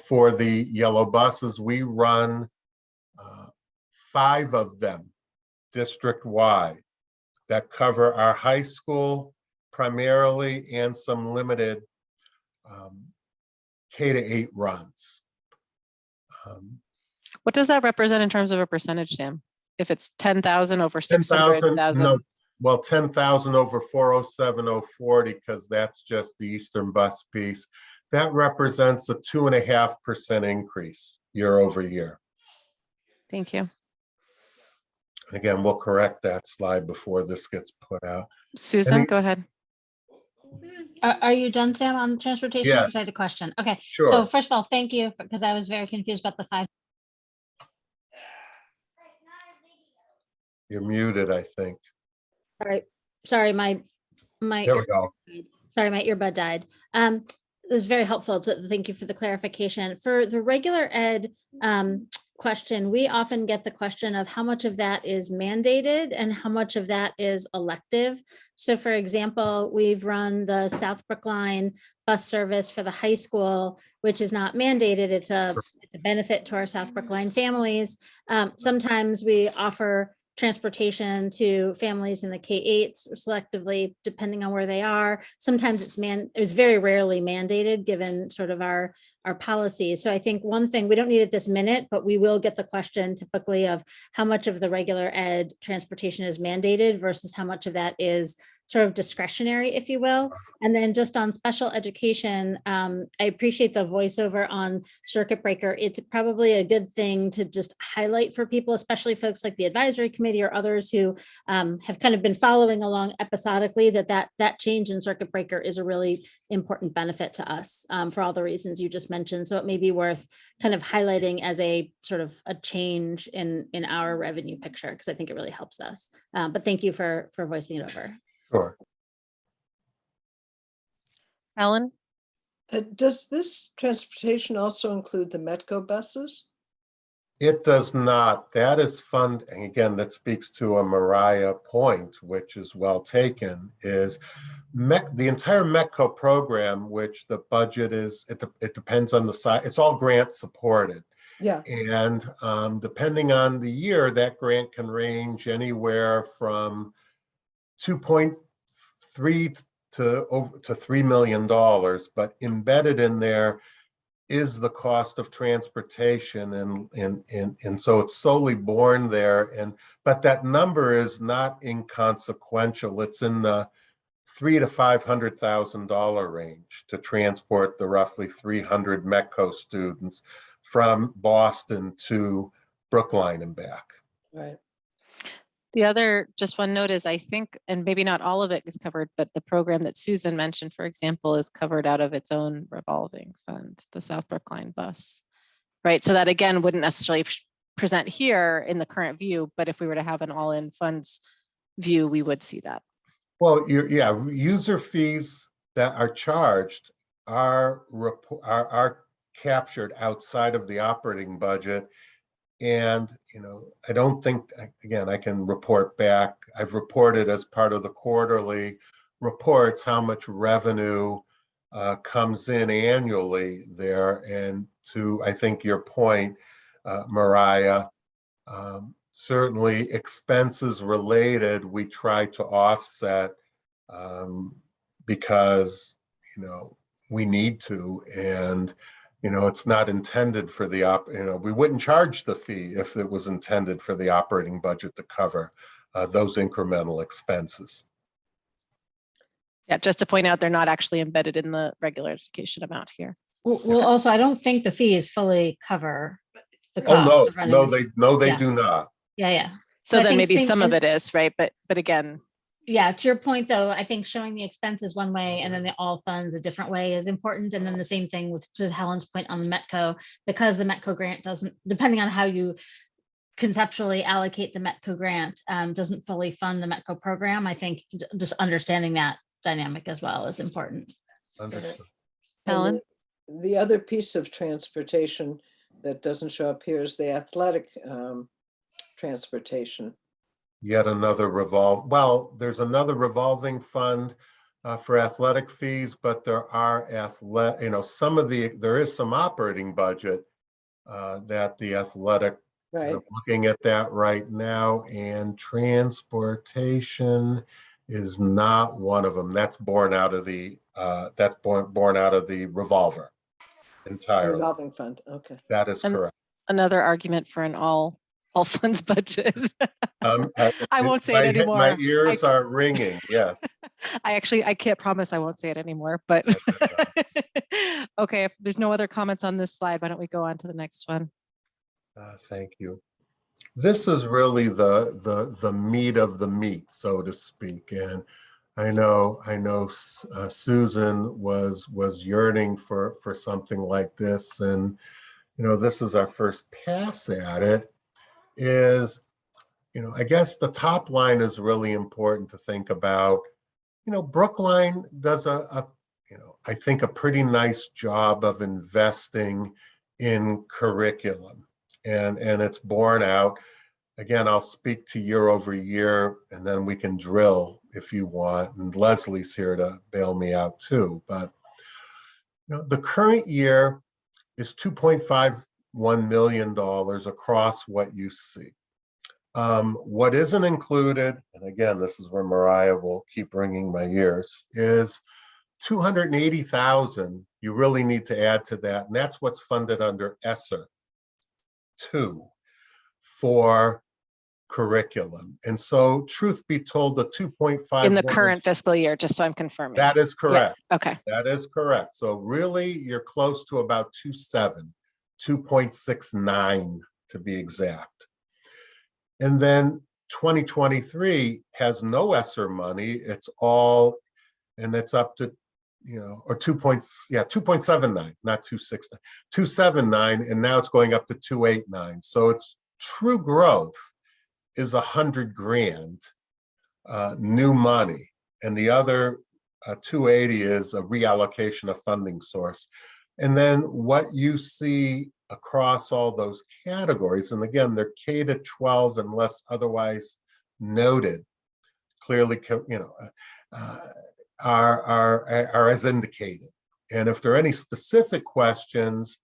For the yellow buses, we run 5 of them district-wide that cover our high school primarily and some limited K-8 runs. What does that represent in terms of a percentage, Sam? If it's 10,000 over 600,000? No, well, 10,000 over 407,040, because that's just the Eastern Bus piece. That represents a 2.5% increase year over year. Thank you. Again, we'll correct that slide before this gets put out. Susan, go ahead. Are you done, Sam, on transportation? Yes. Because I had a question. Okay. Sure. So first of all, thank you, because I was very confused about the 5. You're muted, I think. Sorry, my There we go. sorry, my earbud died. is very helpful. Thank you for the clarification. For the regular ed question, we often get the question of how much of that is mandated and how much of that is elective. So for example, we've run the South Brookline bus service for the high school, which is not mandated. It's a benefit to our South Brookline families. Sometimes we offer transportation to families in the K-8 selectively, depending on where they are. Sometimes it was very rarely mandated given sort of our policy. So I think one thing, we don't need it this minute, but we will get the question typically of how much of the regular ed transportation is mandated versus how much of that is sort of discretionary, if you will. And then just on special education, I appreciate the voiceover on circuit breaker. It's probably a good thing to just highlight for people, especially folks like the advisory committee or others who have kind of been following along episodically, that change in circuit breaker is a really important benefit to us for all the reasons you just mentioned. So it may be worth kind of highlighting as a sort of a change in our revenue picture, because I think it really helps us. But thank you for voicing it over. Sure. Ellen? Does this transportation also include the Metco buses? It does not. That is funding. Again, that speaks to a Mariah point, which is well taken, is the entire Metco program, which the budget is, it depends on the size, it's all grant supported. Yeah. And depending on the year, that grant can range anywhere from 2.3 to $3 million, but embedded in there is the cost of transportation, and so it's solely borne there. But that number is not inconsequential. It's in the $300,000 to $500,000 range to transport the roughly 300 Metco students from Boston to Brookline and back. Right. The other, just one note is I think, and maybe not all of it is covered, but the program that Susan mentioned, for example, is covered out of its own revolving fund, the South Brookline bus, right? So that again, wouldn't necessarily present here in the current view, but if we were to have an all-in funds view, we would see that. Well, yeah, user fees that are charged are captured outside of the operating budget. And, I don't think, again, I can report back. I've reported as part of the quarterly reports how much revenue comes in annually there. And to, I think, your point, Mariah, certainly expenses related, we try to offset because, we need to. And it's not intended for the we wouldn't charge the fee if it was intended for the operating budget to cover those incremental expenses. Yeah, just to point out, they're not actually embedded in the regular education amount here. Well, also, I don't think the fees fully cover the cost of running this. They do not. Yeah. So then maybe some of it is, right? But again. Yeah, to your point though, I think showing the expenses one way and then the all funds a different way is important. And then the same thing with, to Helen's point on the Metco, because the Metco grant doesn't, depending on how you conceptually allocate the Metco grant, doesn't fully fund the Metco program. I think just understanding that dynamic as well is important. Understood. Helen? The other piece of transportation that doesn't show up here is the athletic transportation. Yet another there's another revolving fund for athletic fees, but there are there is some operating budget that the athletic, right. Looking at that right now, and transportation is not one of them. That's born out of the born out of the revolver entirely. Revolving fund. Okay. That is correct. Another argument for an all funds budget. I won't say it anymore. My ears are ringing. Yes. I can't promise I won't say it anymore, but okay. If there's no other comments on this slide, why don't we go on to the next one? Thank you. This is really the meat of the meat, so to speak. And I know Susan was yearning for something like this, and this is our first pass at it. Is, I guess the top line is really important to think about. Brookline does a I think a pretty nice job of investing in curriculum, and it's borne out. Again, I'll speak to year over year, and then we can drill if you want. And Leslie's here to bail me out too. But the current year is $2.51 million across what you see. What isn't included, and again, this is where Mariah will keep ringing my ears, is 280,000 you really need to add to that, and that's what's funded under ESSER 2 for curriculum. And so, truth be told, the 2.5 in the current fiscal year, just so I'm confirming. That is correct. Yeah. Okay. That is correct. So really, you're close to about 2.69 to be exact. And then 2023 has no ESSER money. It's all, and it's up to, or 2.79, not 2.69, 2.79, and now it's going up to 2.89. So it's true growth is $100,000 new money, and the other 280 is a reallocation of funding source. And then what you see across all those categories, and again, they're K to 12 unless otherwise noted, clearly, are as indicated. And if there are any specific questions,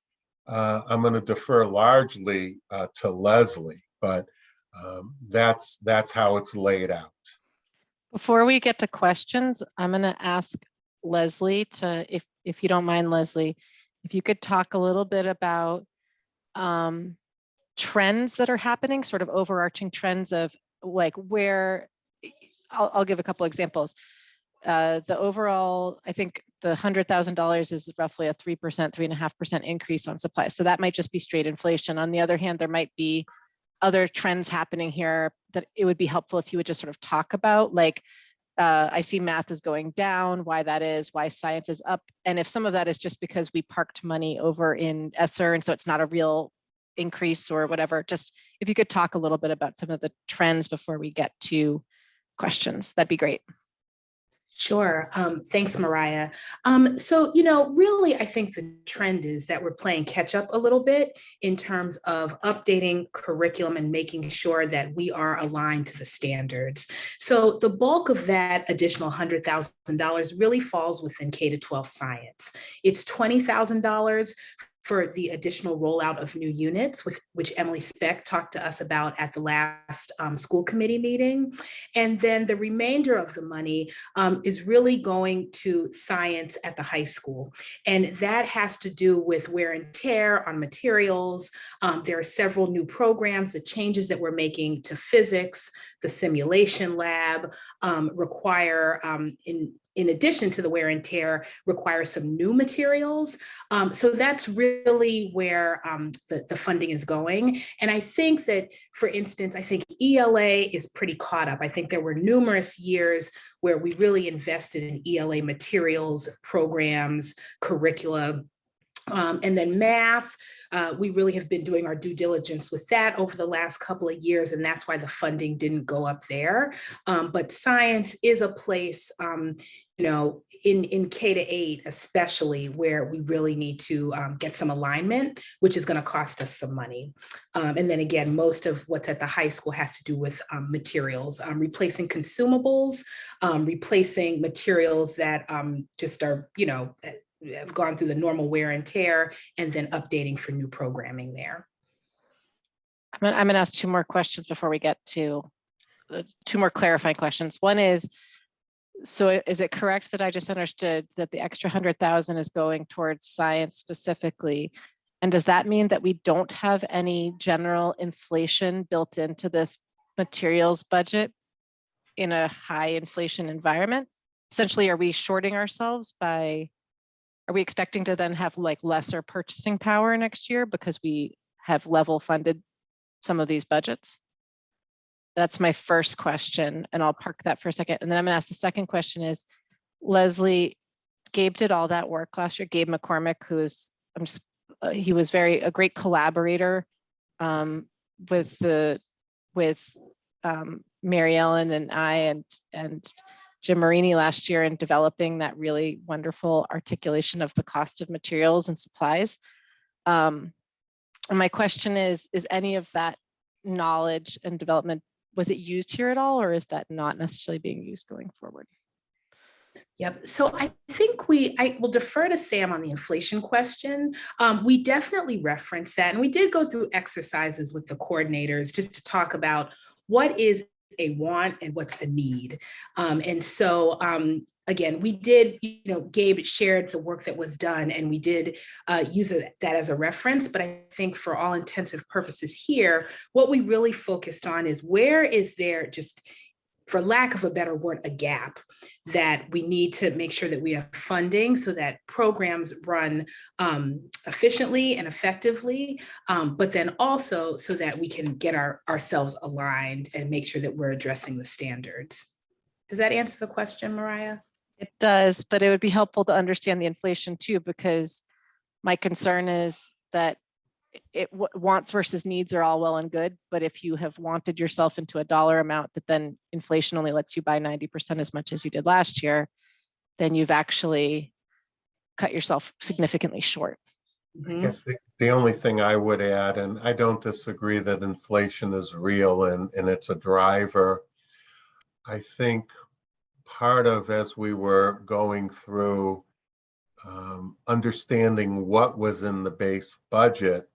I'm going to defer largely to Leslie, but that's how it's laid out. Before we get to questions, I'm going to ask Leslie to, if you don't mind, Leslie, if you could talk a little bit about trends that are happening, sort of overarching trends of like where, I'll give a couple examples. The overall, I think the $100,000 is roughly a 3%, 3.5% increase on supplies. So that might just be straight inflation. On the other hand, there might be other trends happening here that it would be helpful if you would just sort of talk about, like I see math is going down, why that is, why science is up. And if some of that is just because we parked money over in ESSER and so it's not a real increase or whatever, just if you could talk a little bit about some of the trends before we get to questions, that'd be great. Sure. Thanks, Mariah. So, really, I think the trend is that we're playing catch up a little bit in terms of updating curriculum and making sure that we are aligned to the standards. So the bulk of that additional $100,000 really falls within K-12 science. It's $20,000 for the additional rollout of new units, which Emily Speck talked to us about at the last school committee meeting. And then the remainder of the money is really going to science at the high school. And that has to do with wear and tear on materials. There are several new programs, the changes that we're making to physics, the simulation lab require, in addition to the wear and tear, require some new materials. So that's really where the funding is going. And I think that, for instance, I think ELA is pretty caught up. I think there were numerous years where we really invested in ELA materials, programs, curricula. And then math, we really have been doing our due diligence with that over the last couple of years, and that's why the funding didn't go up there. But science is a place, in K-8 especially, where we really need to get some alignment, which is going to cost us some money. And then again, most of what's at the high school has to do with materials, replacing consumables, replacing materials that just are, have gone through the normal wear and tear, and then updating for new programming there. I'm going to ask two more questions before we get to two more clarifying questions. One is, so is it correct that I just understood that the extra 100,000 is going towards science specifically? And does that mean that we don't have any general inflation built into this materials budget in a high inflation environment? Essentially, are we shorting ourselves by, are we expecting to then have like lesser purchasing power next year because we have level funded some of these budgets? That's my first question, and I'll park that for a second. And then I'm gonna ask the second question is, Leslie, Gabe did all that work last year. Gabe McCormick, who's, he was a great collaborator with Mary Ellen and I, and Jim Marini last year in developing that really wonderful articulation of the cost of materials and supplies. And my question is any of that knowledge and development, was it used here at all, or is that not necessarily being used going forward? Yep. So I think I will defer to Sam on the inflation question. We definitely referenced that, and we did go through exercises with the coordinators just to talk about what is a want and what's a need. And so again, we did, Gabe shared the work that was done, and we did use that as a reference. But I think for all intensive purposes here, what we really focused on is where is there, just for lack of a better word, a gap that we need to make sure that we have funding so that programs run efficiently and effectively, but then also so that we can get ourselves aligned and make sure that we're addressing the standards. Does that answer the question, Mariah? It does, but it would be helpful to understand the inflation too, because my concern is that wants versus needs are all well and good, but if you have wanted yourself into a dollar amount that then inflation only lets you buy 90% as much as you did last year, then you've actually cut yourself significantly short. I guess the only thing I would add, and I don't disagree that inflation is real and it's a driver. I think part of, as we were going through understanding what was in the base budget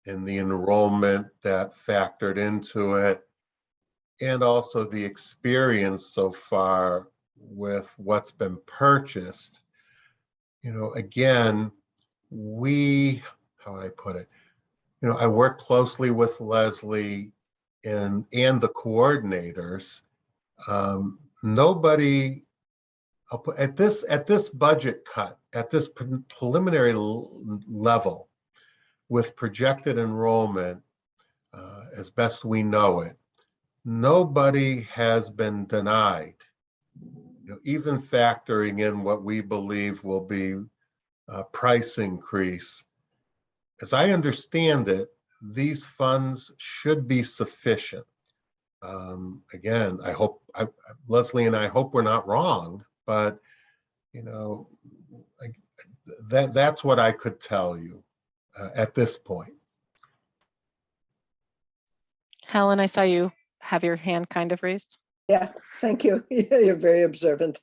and the enrollment that factored into it, and also the experience so far with what's been purchased, again, how would I put it? I work closely with Leslie and the coordinators. Nobody at this budget cut, at this preliminary level, with projected enrollment, as best we know it, nobody has been denied. Even factoring in what we believe will be a price increase. As I understand it, these funds should be sufficient. Again, Leslie and I hope we're not wrong, but that's what I could tell you at this point. Helen, I saw you have your hand kind of raised. Yeah, thank you. You're very observant.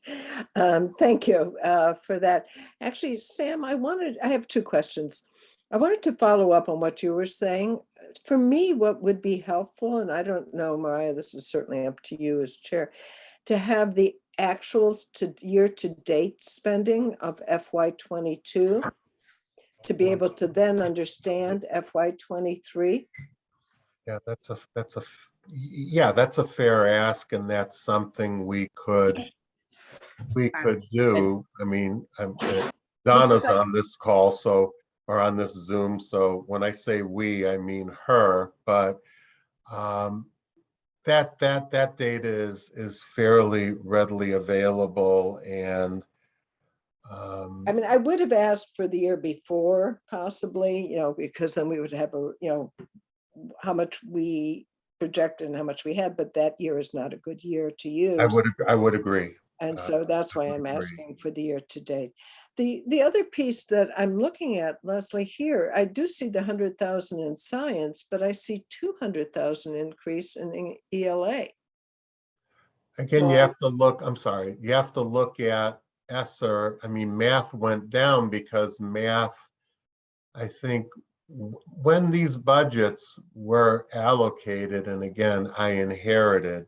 Thank you for that. Actually, Sam, I have two questions. I wanted to follow up on what you were saying. For me, what would be helpful, and I don't know, Mariah, this is certainly up to you as chair, to have the actuals to year-to-date spending of FY22 to be able to then understand FY23. Yeah, that's a fair ask, and that's something we could do. I mean, Donna's on this call, or on this Zoom, so when I say we, I mean her. But that data is fairly readily available, and I mean, I would have asked for the year before, possibly, because then we would have how much we projected and how much we had, but that year is not a good year to use. I would agree. And so that's why I'm asking for the year to date. The other piece that I'm looking at, Leslie, here, I do see the 100,000 in science, but I see 200,000 increase in ELA. Again, you have to look, I'm sorry, you have to look at ESSER. I mean, math went down because math, I think, when these budgets were allocated, and again, I inherited,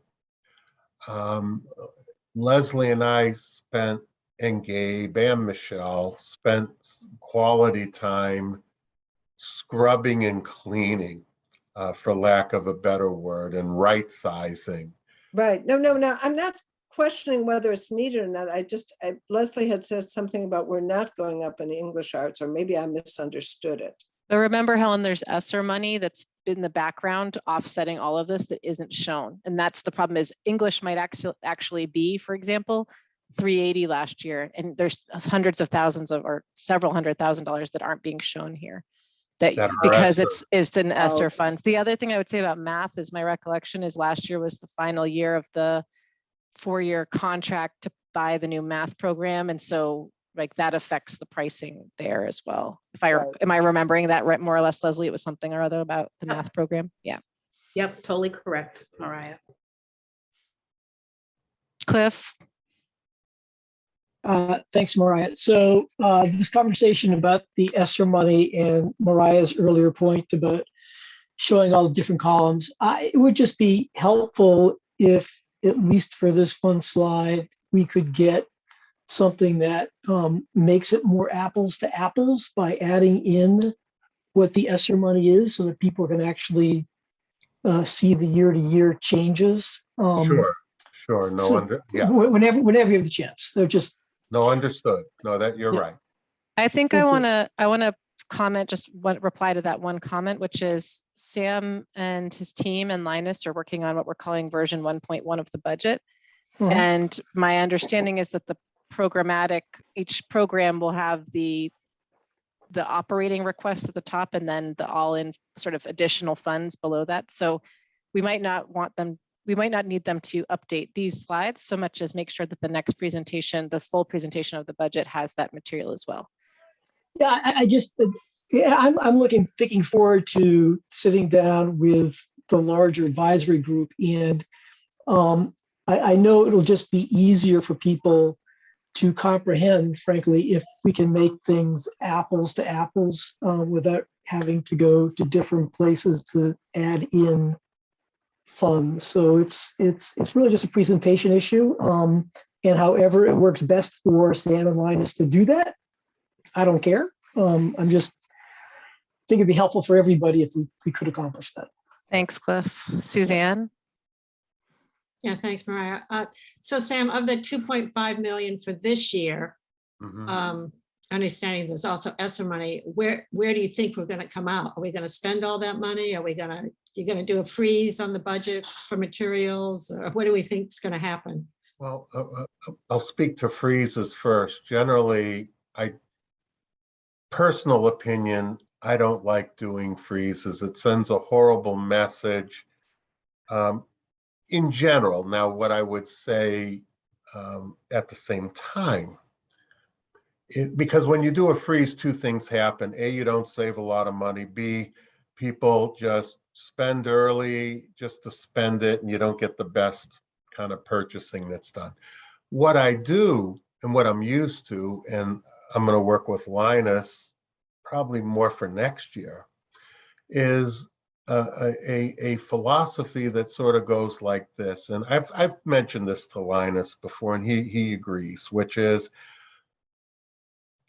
Leslie and I spent, and Gabe and Michelle spent quality time scrubbing and cleaning, for lack of a better word, and right sizing. Right. No, I'm not questioning whether it's needed or not. Leslie had said something about we're not going up in English arts, or maybe I misunderstood it. But remember, Helen, there's ESSER money that's in the background offsetting all of this that isn't shown. And that's the problem, is English might actually be, for example, 380 last year. And there's hundreds of thousands or several $100,000 that aren't being shown here. Because it's an ESSER fund. The other thing I would say about math is my recollection is last year was the final year of the 4-year contract to buy the new math program. And so like that affects the pricing there as well. If I, Right. am I remembering that right, more or less, Leslie? It was something or other about the Yep. math program? Yeah. Yep, totally correct, Mariah. Cliff? Thanks, Mariah. So this conversation about the ESSER money and Mariah's earlier point about showing all the different columns, it would just be helpful if, at least for this one slide, we could get something that makes it more apples to apples by adding in what the ESSER money is so that people can actually see the year-to-year changes. Sure. No, So yeah, whenever you have the chance, they're just, no, understood. No, that you're Yeah. right. I think Okay. I want to comment, just one reply to that one comment, which is Sam and his team and Linus are working on what we're calling version 1.1 of the budget. And my understanding is that the programmatic, each program will have the operating request at the top and then the all-in sort of additional funds below that. So we might not need them to update these slides so much as make sure that the next presentation, the full presentation of the budget, has that material as well. Yeah, I'm thinking forward to sitting down with the larger advisory group, and I know it'll just be easier for people to comprehend, frankly, if we can make things apples to apples without having to go to different places to add in funds. So it's really just a presentation issue, and however it works best for Sam and Linus to do that, I don't care. I'm just think it'd be helpful for everybody if we could accomplish that. Thanks, Cliff. Suzanne? Yeah, thanks, Mariah. So Sam, of the 2.5 million for this year, understanding there's also ESSER money, where do you think we're going to come out? Are we going to spend all that money? You're going to do a freeze on the budget for materials? Or what do we think is going to happen? Well, I'll speak to freezes first. Generally, personal opinion, I don't like doing freezes. It sends a horrible message. In general, now what I would say at the same time, because when you do a freeze, two things happen. A, you don't save a lot of money. B, people just spend early just to spend it and you don't get the best kind of purchasing that's done. What I do and what I'm used to, and I'm going to work with Linus probably more for next year, is a philosophy that sort of goes like this. And I've mentioned this to Linus before, and he agrees, which is,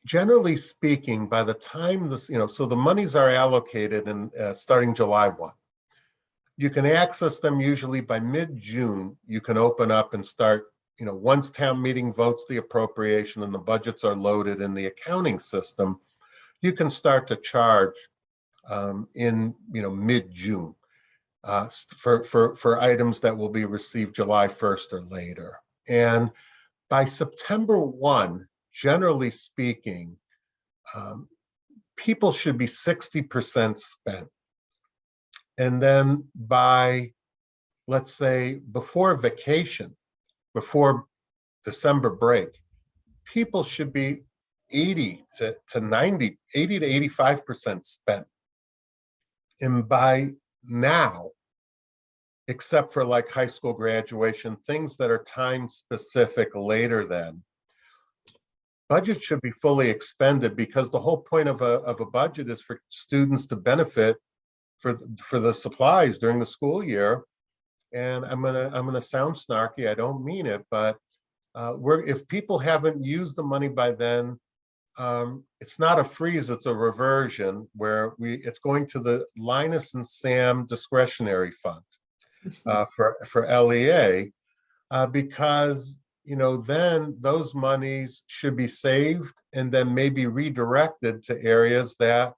generally speaking, by the time this, so the monies are allocated and starting July 1. You can access them usually by mid-June. You can open up and start, once town meeting votes the appropriation and the budgets are loaded in the accounting system, you can start to charge in mid-June for items that will be received July 1st or later. And by September 1, generally speaking, people should be 60% spent. And then by, let's say, before vacation, before December break, people should be 80 to 85% spent. And by now, except for like high school graduation, things that are time specific later than, budget should be fully expended, because the whole point of a budget is for students to benefit for the supplies during the school year. And I'm gonna sound snarky, I don't mean it, but if people haven't used the money by then, it's not a freeze, it's a reversion where it's going to the Linus and Sam discretionary fund for LEA, because then those monies should be saved and then maybe redirected to areas that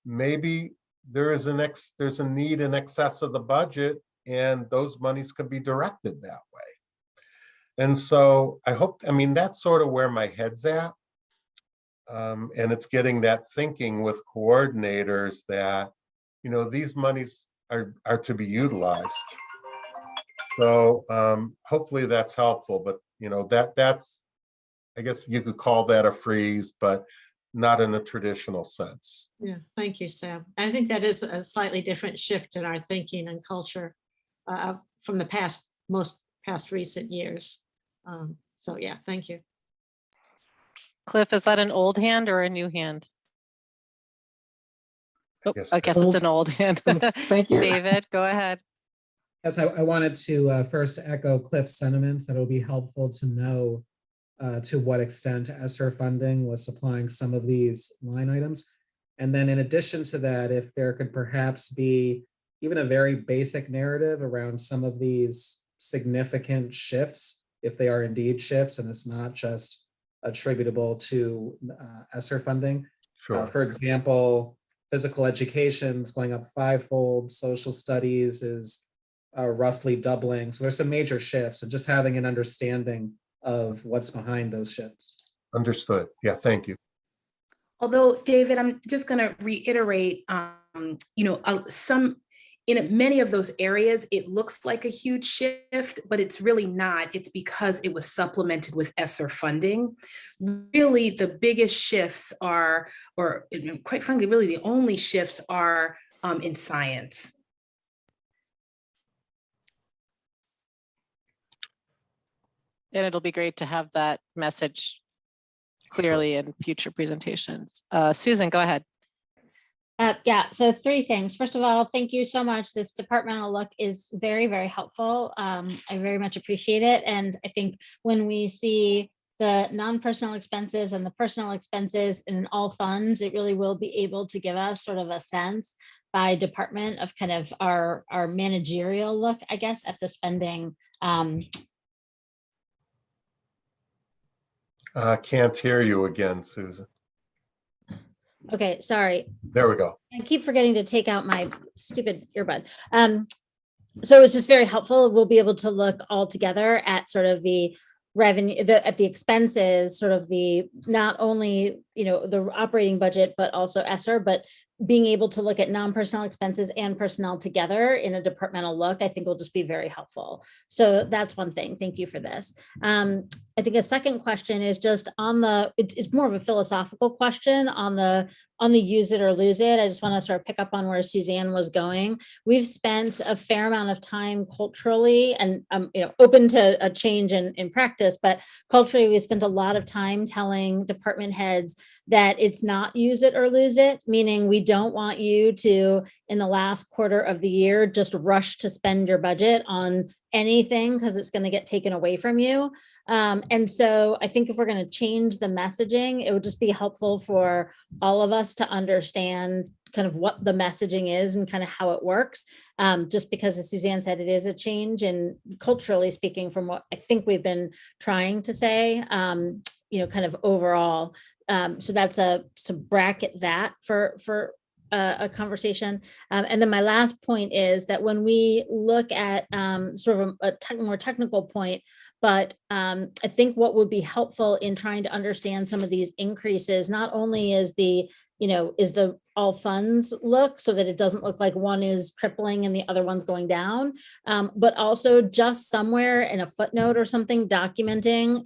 maybe there's a need in excess of the budget, and those monies could be directed that way. And so that's sort of where my head's at. And it's getting that thinking with coordinators that, these monies are to be utilized. So hopefully that's helpful, but that's I guess you could call that a freeze, but not in a traditional sense. Yeah, thank you, Sam. I think that is a slightly different shift in our thinking and culture from the most recent years. So yeah, thank you. Cliff, is that an old hand or a new hand? Oh, I guess it's an old hand. Thank you. David, go ahead. Yes, I wanted to first echo Cliff's sentiments that it'll be helpful to know to what extent ESSER funding was supplying some of these line items. And then in addition to that, if there could perhaps be even a very basic narrative around some of these significant shifts, if they are indeed shifts and it's not just attributable to ESSER funding. Sure. For example, physical education is going up 5-fold, social studies is roughly doubling. So there's some major shifts, and just having an understanding of what's behind those shifts. Understood. Yeah, thank you. Although, David, I'm just going to reiterate, in many of those areas, it looks like a huge shift, but it's really not. It's because it was supplemented with ESSER funding. Really, the biggest shifts are, or quite frankly, really the only shifts are in science. And it'll be great to have that message clearly in future presentations. Susan, go ahead. Yeah, so 3 things. First of all, thank you so much. This departmental look is very, very helpful. I very much appreciate it. And I think when we see the non-personal expenses and the personal expenses in all funds, it really will be able to give us sort of a sense by department of kind of our managerial look, I guess, at the spending. Can't hear you again, Susan. Okay, sorry. There we go. I keep forgetting to take out my stupid earbud. So it's just very helpful. We'll be able to look all together at sort of the revenue, at the expenses, sort of the, not only, the operating budget, but also ESSER, but being able to look at non-personnel expenses and personnel together in a departmental look, I think will just be very helpful. So that's one thing. Thank you for this. I think a second question is just on it's more of a philosophical question on the use it or lose it. I just want to sort of pick up on where Suzanne was going. We've spent a fair amount of time culturally and, open to a change in practice, but culturally, we spent a lot of time telling department heads that it's not use it or lose it, meaning we don't want you to, in the last quarter of the year, just rush to spend your budget on anything because it's going to get taken away from you. And so I think if we're going to change the messaging, it would just be helpful for all of us to understand kind of what the messaging is and kind of how it works. Just because, as Suzanne said, it is a change, and culturally speaking, from what I think we've been trying to say, kind of overall. So that's to bracket that for a conversation. And then my last point is that when we look at sort of a more technical point, but I think what would be helpful in trying to understand some of these increases, not only is the all funds look so that it doesn't look like one is tripling and the other one's going down, but also just somewhere in a footnote or something documenting,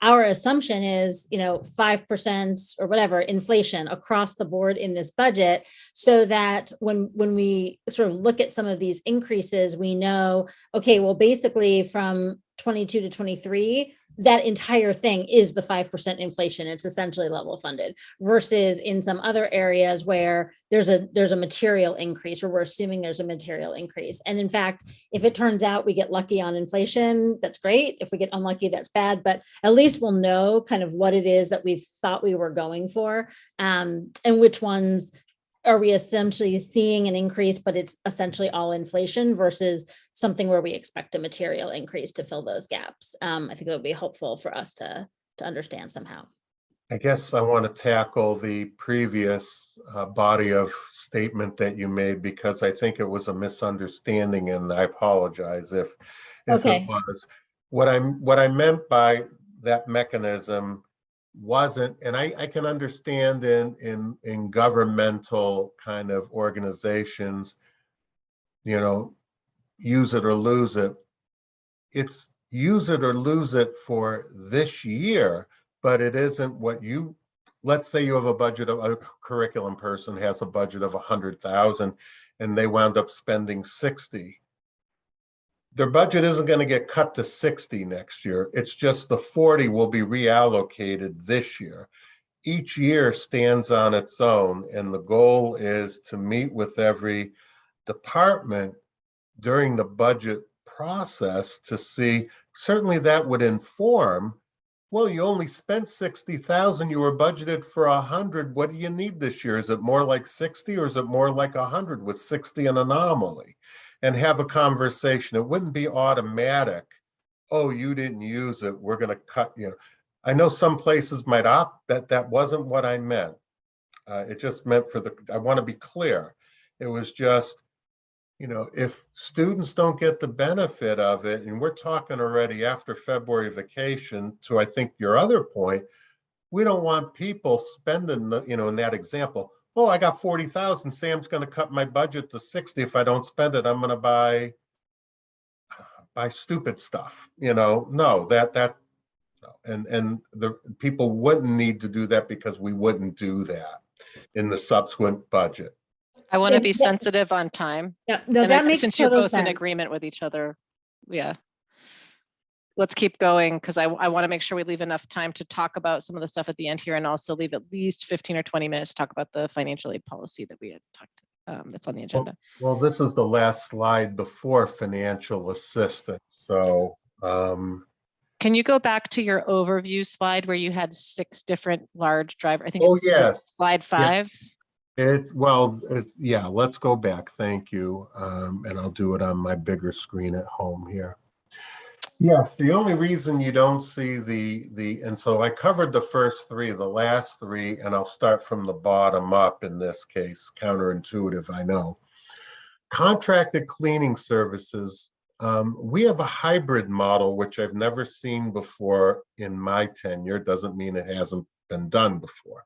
our assumption is, 5% or whatever inflation across the board in this budget, so that when we sort of look at some of these increases, we know, okay, well, basically from 22 to 23, that entire thing is the 5% inflation. It's essentially level funded, versus in some other areas where there's a material increase, or we're assuming there's a material increase. And in fact, if it turns out we get lucky on inflation, that's great. If we get unlucky, that's bad. But at least we'll know kind of what it is that we thought we were going for, and which ones are we essentially seeing an increase, but it's essentially all inflation, versus something where we expect a material increase to fill those gaps. I think that would be helpful for us to understand somehow. I guess I want to tackle the previous body of statement that you made, because I think it was a misunderstanding, and I apologize if Okay. it was. What I meant by that mechanism wasn't, and I can understand in governmental kind of organizations, use it or lose it. It's use it or lose it for this year, but it isn't what you, let's say you have a budget of, a curriculum person has a budget of 100,000 and they wound up spending 60. Their budget isn't going to get cut to 60 next year. It's just the 40 will be reallocated this year. Each year stands on its own, and the goal is to meet with every department during the budget process to see, certainly that would inform, well, you only spent 60,000, you were budgeted for 100. What do you need this year? Is it more like 60 or is it more like 100 with 60 an anomaly? And have a conversation. It wouldn't be automatic. Oh, you didn't use it, we're going to cut you. I know some places might opt that. That wasn't what I meant. It just meant for the, I want to be clear. It was just, you know, if students don't get the benefit of it, and we're talking already after February vacation, to I think your other point, we don't want people spending the, you know, in that example, oh, I got 40,000, Sam's going to cut my budget to 60. If I don't spend it, I'm going to buy stupid stuff, you know. No, and the people wouldn't need to do that because we wouldn't do that in the subsequent budget. I want to be sensitive on time. Yeah, no, And that makes since you're total both in sense. agreement with each other, yeah. Let's keep going, because I want to make sure we leave enough time to talk about some of the stuff at the end here, and also leave at least 15 or 20 minutes to talk about the financial aid policy that we had talked, that's on the agenda. Well, this is the last slide before financial assistance. So can you go back to your overview slide where you had 6 different large driver? I think oh, it's yes. slide 5. Yeah, let's go back. Thank you. And I'll do it on my bigger screen at home here. Yes, the only reason you don't see and so I covered the first 3, the last 3, and I'll start from the bottom up in this case. Counterintuitive, I know. Contracted cleaning services. We have a hybrid model, which I've never seen before in my tenure. Doesn't mean it hasn't been done before.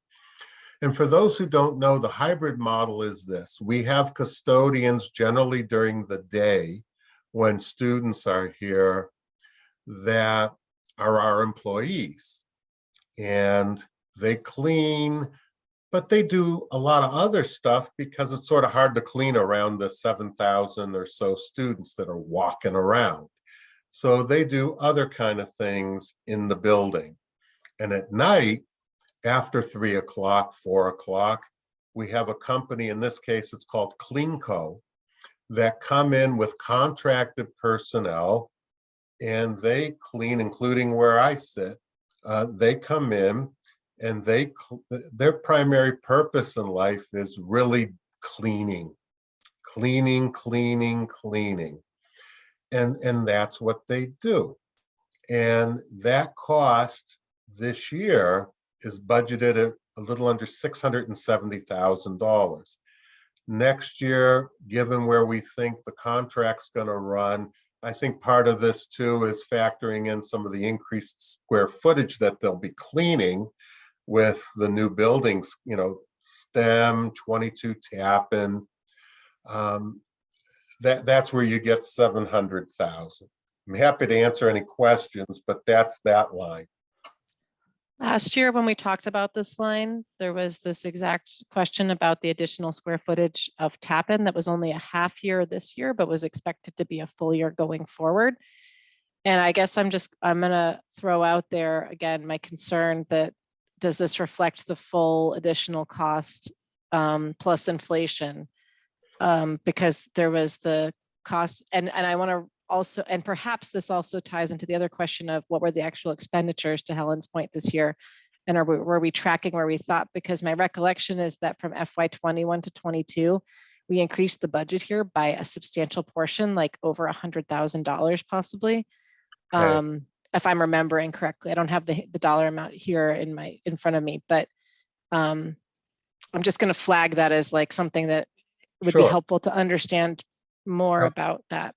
And for those who don't know, the hybrid model is this. We have custodians generally during the day when students are here that are our employees. And they clean, but they do a lot of other stuff because it's sort of hard to clean around the 7,000 or so students that are walking around. So they do other kind of things in the building. And at night, after 3 o'clock, 4 o'clock, we have a company, in this case, it's called CleanCo, that come in with contracted personnel and they clean, including where I sit. They come in and their primary purpose in life is really cleaning. And that's what they do. And that cost this year is budgeted at a little under $670,000. Next year, given where we think the contract's going to run, I think part of this too is factoring in some of the increased square footage that they'll be cleaning with the new buildings, you know, STEM, 22 Tappan. That's where you get 700,000. I'm happy to answer any questions, but that's that line. Last year, when we talked about this line, there was this exact question about the additional square footage of Tappan that was only a half year this year, but was expected to be a full year going forward. And I guess I'm gonna throw out there again, my concern that does this reflect the full additional cost plus inflation? Because there was the cost, and I want to also, and perhaps this also ties into the other question of what were the actual expenditures, to Helen's point, this year, and were we tracking where we thought? Because my recollection is that from FY21 to 22, we increased the budget here by a substantial portion, like over $100,000 possibly. Okay. If I'm remembering correctly, I don't have the dollar amount here in front of me, but I'm just going to flag that as like something that would be helpful to understand more about that.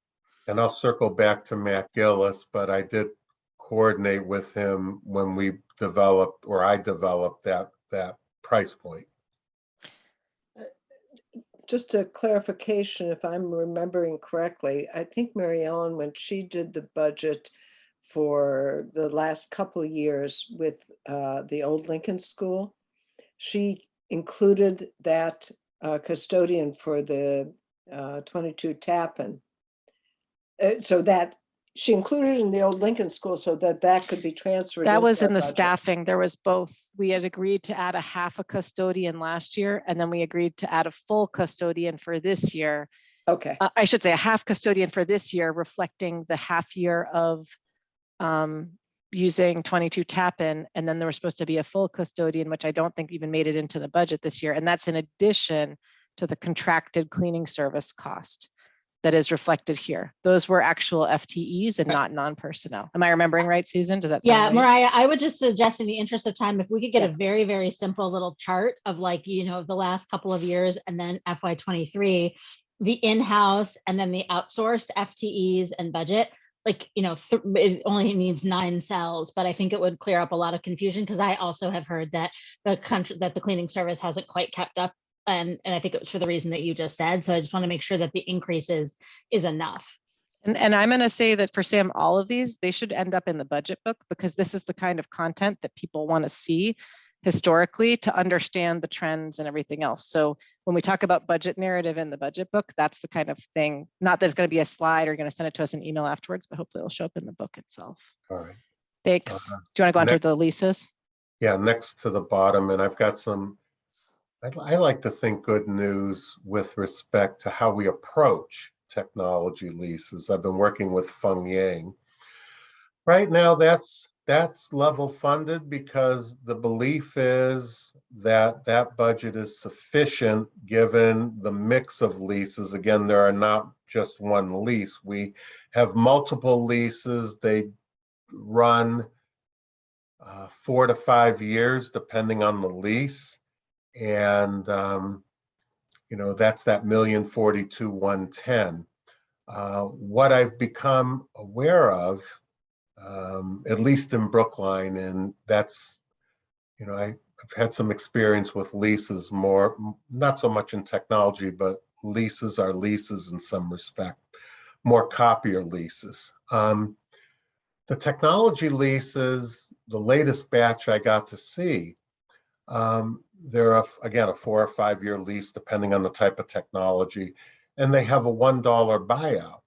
And I'll circle back to Matt Gillis, but I did coordinate with him when we developed, or I developed that price point. Just a clarification, if I'm remembering correctly, I think Mary Ellen, when she did the budget for the last couple of years with the old Lincoln School. She included that custodian for the 22 Tappan. So that she included in the old Lincoln School so that that could be transferred. That into was our in the budget. staffing. There was both. We had agreed to add a half a custodian last year, and then we agreed to add a full custodian for this year. Okay. I should say a half custodian for this year, reflecting the half year of using 22 Tappan, and then there was supposed to be a full custodian, which I don't think even made it into the budget this year. And that's in addition to the contracted cleaning service cost that is reflected here. Those were actual FTEs and not non-personnel. Am I remembering right, Susan? Does that sound Yeah, right? Mariah, I would just suggest in the interest of time, if we could get Yeah. a very, very simple little chart of like, the last couple of years and then FY23, the in-house and then the outsourced FTEs and budget, like, it only needs 9 cells, but I think it would clear up a lot of confusion because I also have heard that the cleaning service hasn't quite kept up. And I think it was for the reason that you just said. So I just want to make sure that the increase is enough. And I'm going to say that for Sam, all of these, they should end up in the budget book because this is the kind of content that people want to see historically to understand the trends and everything else. So when we talk about budget narrative in the budget book, that's the kind of thing, not that it's going to be a slide or you're going to send it to us an email afterwards, but hopefully it'll show up in the book itself. All right. Thanks. Do you want to go on to the leases? Yeah, next to the bottom, and I've got some, I like to think good news with respect to how we approach technology leases. I've been working with Feng Yang. Right now, that's level funded because the belief is that that budget is sufficient given the mix of leases. Again, there are not just one lease. We have multiple leases. They run 4 to 5 years, depending on the lease. And, that's that $1,042,110. What I've become aware of, at least in Brookline, and that's, I've had some experience with leases more, not so much in technology, but leases are leases in some respect, more copier leases. The technology leases, the latest batch I got to see, they're, again, a 4 or 5 year lease, depending on the type of technology, and they have a $1 buyout.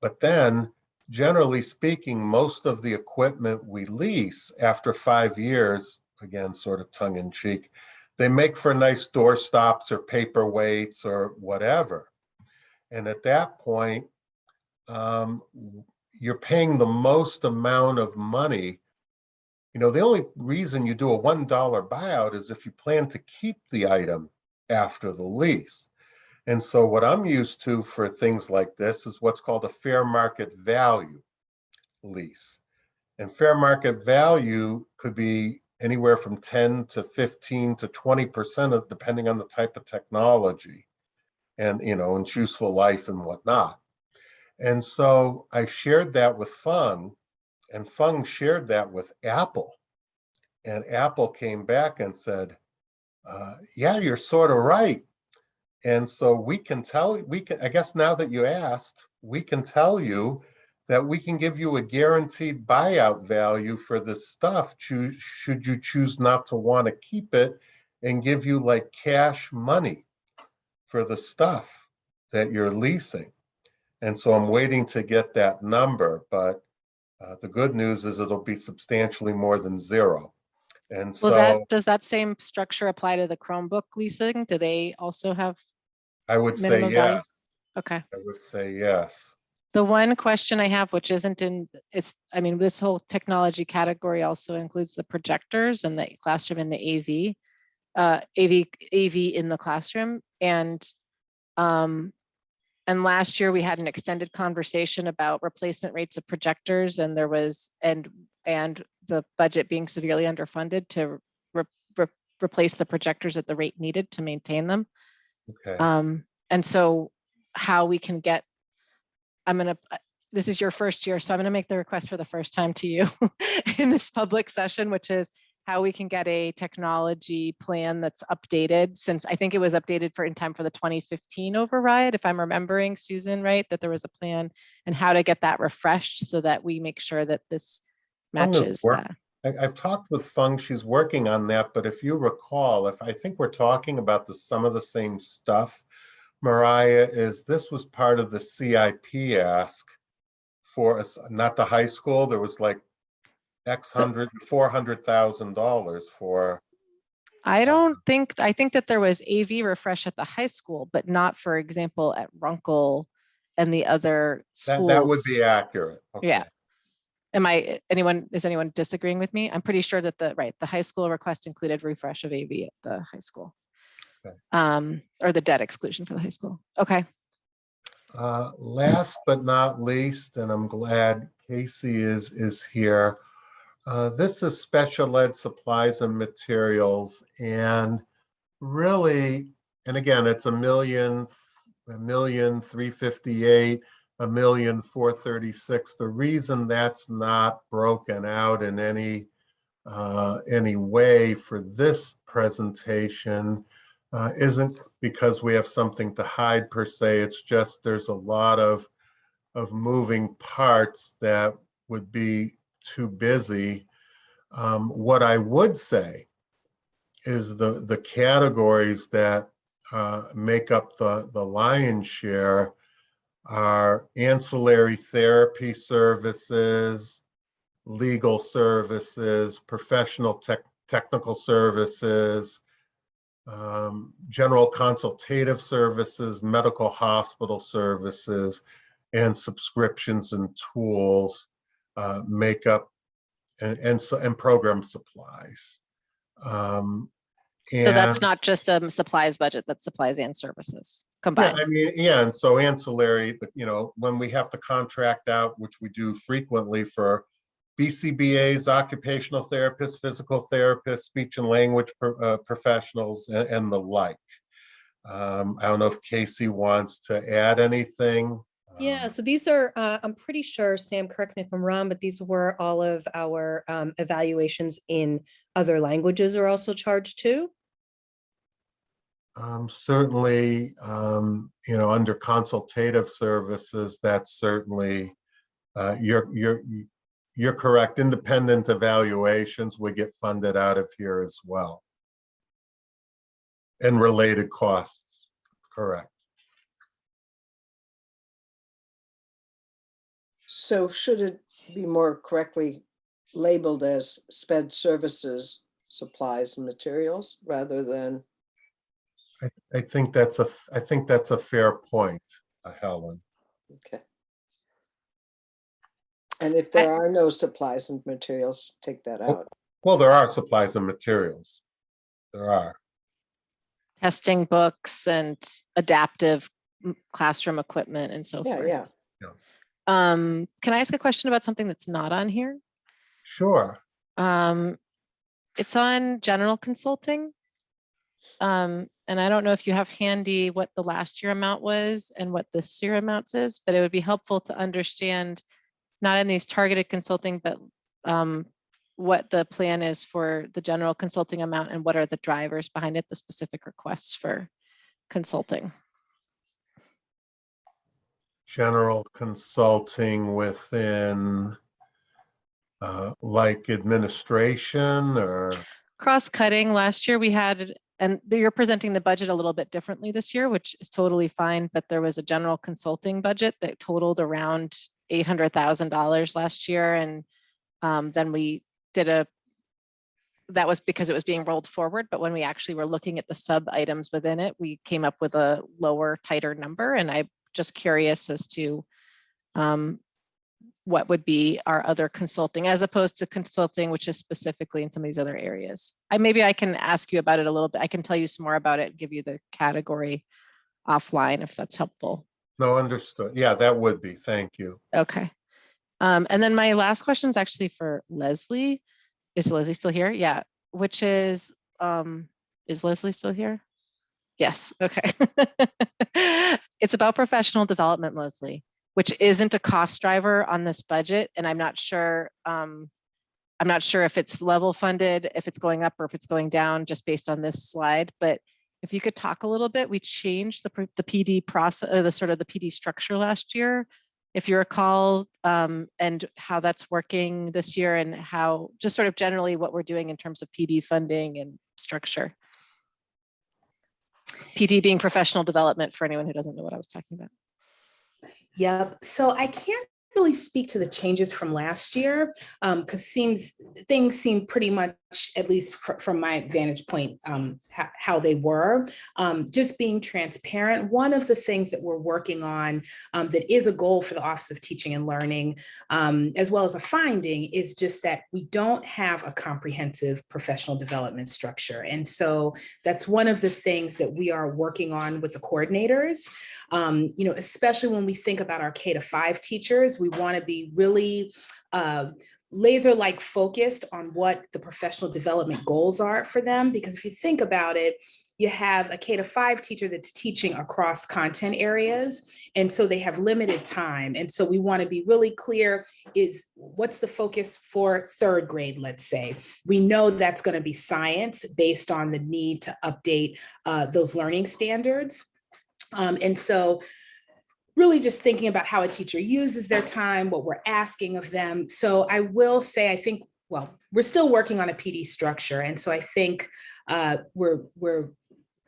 But then, generally speaking, most of the equipment we lease after 5 years, again, sort of tongue in cheek, they make for nice door stops or paperweights or whatever. And at that point, you're paying the most amount of money. The only reason you do a $1 buyout is if you plan to keep the item after the lease. And so what I'm used to for things like this is what's called a fair market value lease. And fair market value could be anywhere from 10 to 15 to 20% of, depending on the type of technology and, and its useful life and whatnot. And so I shared that with Feng, and Feng shared that with Apple. And Apple came back and said, yeah, you're sort of right. And so I guess now that you asked, we can tell you that we can give you a guaranteed buyout value for this stuff, should you choose not to want to keep it, and give you like cash money for the stuff that you're leasing. And so I'm waiting to get that number, but the good news is it'll be substantially more than zero. And so does that same structure apply to the Chromebook leasing? Do they also have I would say minimum value? yes. Okay. I would say yes. The one question I have, which isn't this whole technology category also includes the projectors and the classroom and the AV in the classroom. And last year we had an extended conversation about replacement rates of projectors, and there was, and the budget being severely underfunded to replace the projectors at the rate needed to maintain them. Okay. And so how we can get, this is your first year, so I'm going to make the request for the first time to you in this public session, which is how we can get a technology plan that's updated, since I think it was updated for in time for the 2015 override, if I'm remembering, Susan, right, that there was a plan, and how to get that refreshed so that we make sure that this Fung is matches work- that. I've talked with Fung, she's working on that, but if you recall, if I think we're talking about some of the same stuff, Mariah, is this was part of the CIP ask for us, not the high school. There was like $400,000 for. I don't think, I think that there was AV refresh at the high school, but not, for example, at Runkle and the other schools. That would be accurate. Okay. Yeah. Is anyone disagreeing with me? I'm pretty sure that the high school request included refresh of AV at the high school. Okay. Or the debt exclusion for the high school. Okay. Last but not least, and I'm glad Casey is here. This is special ed supplies and materials, and really, and again, it's $1,358,000, $1,436,000. The reason that's not broken out in any way for this presentation isn't because we have something to hide per se. It's just there's a lot of moving parts that would be too busy. What I would say is the categories that make up the lion's share are ancillary therapy services, legal services, professional technical services, general consultative services, medical hospital services, and subscriptions and tools make up, and program supplies. So that's not just a supplies budget, that's supplies and services combined. Yeah, I mean, yeah, and so ancillary, when we have to contract out, which we do frequently for BCBAs, occupational therapists, physical therapists, speech and language professionals, and the like. I don't know if Casey wants to add anything. Yeah, so these are, I'm pretty sure, Sam, correct me if I'm wrong, but these were all of our evaluations in other languages are also charged too? Certainly, under consultative services, that's certainly, you're correct. Independent evaluations would get funded out of here as well. And related costs, correct. So should it be more correctly labeled as sped services, supplies and materials rather than? I think that's a fair point, Helen. Okay. And if there are no supplies and materials, take that out. Well, there are supplies and materials. There are. Testing books and adaptive classroom equipment and so forth. Yeah. Can I ask a question about something that's not on here? Sure. It's on general consulting. And I don't know if you have handy what the last year amount was and what this year amount is, but it would be helpful to understand, not in these targeted consulting, but what the plan is for the general consulting amount and what are the drivers behind it, the specific requests for consulting. General consulting within like administration or? Cross-cutting. Last year we had, and you're presenting the budget a little bit differently this year, which is totally fine, but there was a general consulting budget that totaled around $800,000 last year. And then we did that was because it was being rolled forward, but when we actually were looking at the sub items within it, we came up with a lower, tighter number. And I'm just curious as to what would be our other consulting as opposed to consulting, which is specifically in some of these other areas. Maybe I can ask you about it a little bit. I can tell you some more about it and give you the category offline if that's helpful. No, understood. Yeah, that would be. Thank you. Okay. And then my last question is actually for Leslie. Is Leslie still here? Yeah. Which is Leslie still here? Yes. Okay. It's about professional development, Leslie, which isn't a cost driver on this budget. And I'm not sure, I'm I'm not sure if it's level funded, if it's going up or if it's going down just based on this slide, but if you could talk a little bit, we changed the PD process, or the sort of the PD structure last year, if you recall, and how that's working this year, and how just sort of generally what we're doing in terms of PD funding and structure. PD being professional development, for anyone who doesn't know what I was talking about. Yep. So I can't really speak to the changes from last year because things seem pretty much, at least from my vantage point, how they were. Just being transparent, one of the things that we're working on that is a goal for the Office of Teaching and Learning, as well as a finding, is just that we don't have a comprehensive professional development structure. And so that's one of the things that we are working on with the coordinators. You know, especially when we think about our K-5 teachers, we want to be really laser-like focused on what the professional development goals are for them. Because if you think about it, you have a K-5 teacher that's teaching across content areas, and so they have limited time. And so we want to be really clear is what's the focus for third grade, let's say. We know that's going to be science based on the need to update those learning standards. And so really just thinking about how a teacher uses their time, what we're asking of them. So I will say, I think, well, we're still working on a PD structure. And so I think we're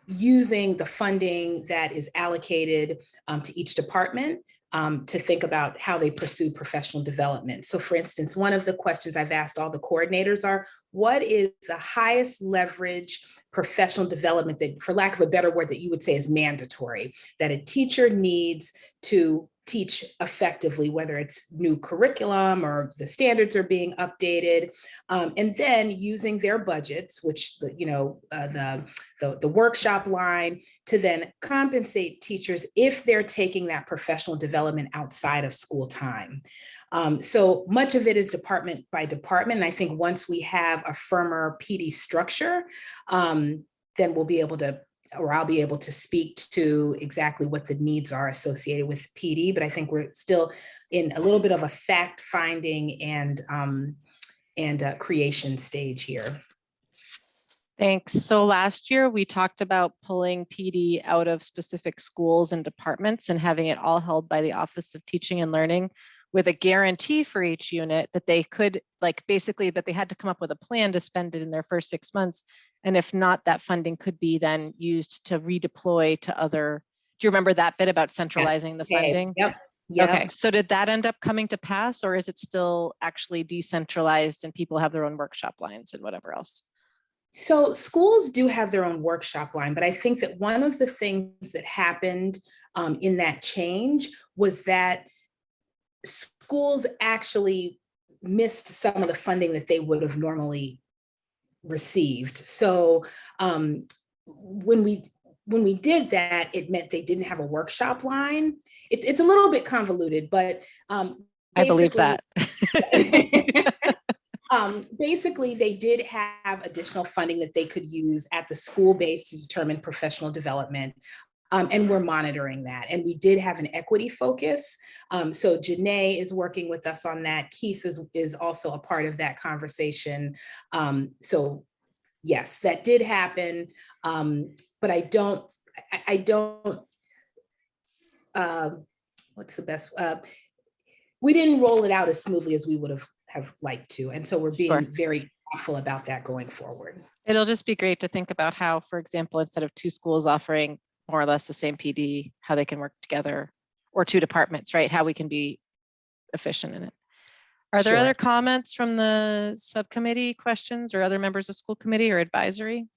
using the funding that is allocated to each department to think about how they pursue professional development. So for instance, one of the questions I've asked all the coordinators are, what is the highest leverage professional development that, for lack of a better word, that you would say is mandatory, that a teacher needs to teach effectively, whether it's new curriculum or the standards are being updated, and then using their budgets, which the workshop line, to then compensate teachers if they're taking that professional development outside of school time. So much of it is department by department. And I think once we have a firmer PD structure, then we'll be able to, or I'll be able to speak to exactly what the needs are associated with PD. But I think we're still in a little bit of a fact finding and creation stage here. Thanks. So last year we talked about pulling PD out of specific schools and departments and having it all held by the Office of Teaching and Learning, with a guarantee for each unit that they could, like, basically that they had to come up with a plan to spend it in their first 6 months. And if not, that funding could be then used to redeploy to other. Do you remember that bit about centralizing the funding? Yep. Yep. Okay, so did that end up coming to pass, or is it still actually decentralized and people have their own workshop lines and whatever else? So schools do have their own workshop line, but I think that one of the things that happened in that change was that schools actually missed some of the funding that they would have normally received. So when we did that, it meant they didn't have a workshop line. It's a little bit convoluted, but I believe that. Basically, they did have additional funding that they could use at the school base to determine professional development. And we're monitoring that. And we did have an equity focus. So Janae is working with us on that. Keith is also a part of that conversation. So yes, that did happen. But I don't, what's the best? We didn't roll it out as smoothly as we would have liked to. And so we're being very thoughtful about that going forward. It'll just be great to think about how, for example, instead of 2 schools offering more or less the same PD, how they can work together, or 2 departments, right? How we can be efficient in it. Are there other comments from the subcommittee, questions, or other members of school committee or advisory?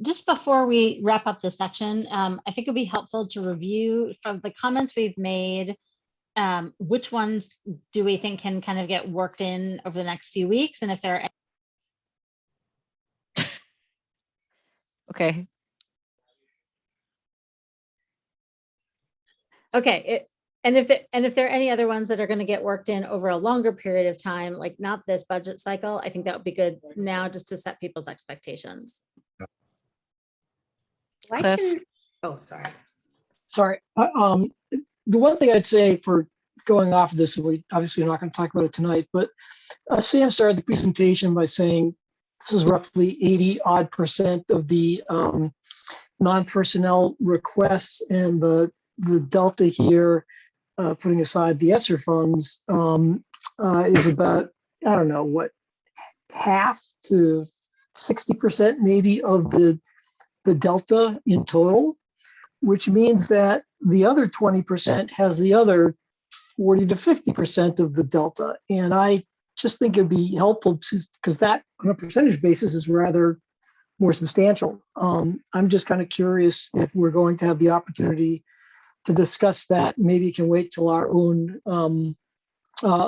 Just before we wrap up this section, I think it'd be helpful to review from the comments we've made, which ones do we think can kind of get worked in over the next few weeks? And if there are Okay. Okay, and if there are any other ones that are going to get worked in over a longer period of time, like not this budget cycle, I think that would be good now just to set people's expectations. Oh, sorry. Sorry. The one thing I'd say for going off of this, and we obviously are not going to talk about it tonight, but Sam started the presentation by saying this is roughly 80% of the non-personnel requests, and the delta here, putting aside the ESSER funds, is about, I don't know, what, half to 60% maybe of the delta in total, which means that the other 20% has the other 40 to 50% of the delta. And I just think it'd be helpful to, because that on a percentage basis is rather more substantial. I'm just kind of curious if we're going to have the opportunity to discuss that. Maybe it can wait till our own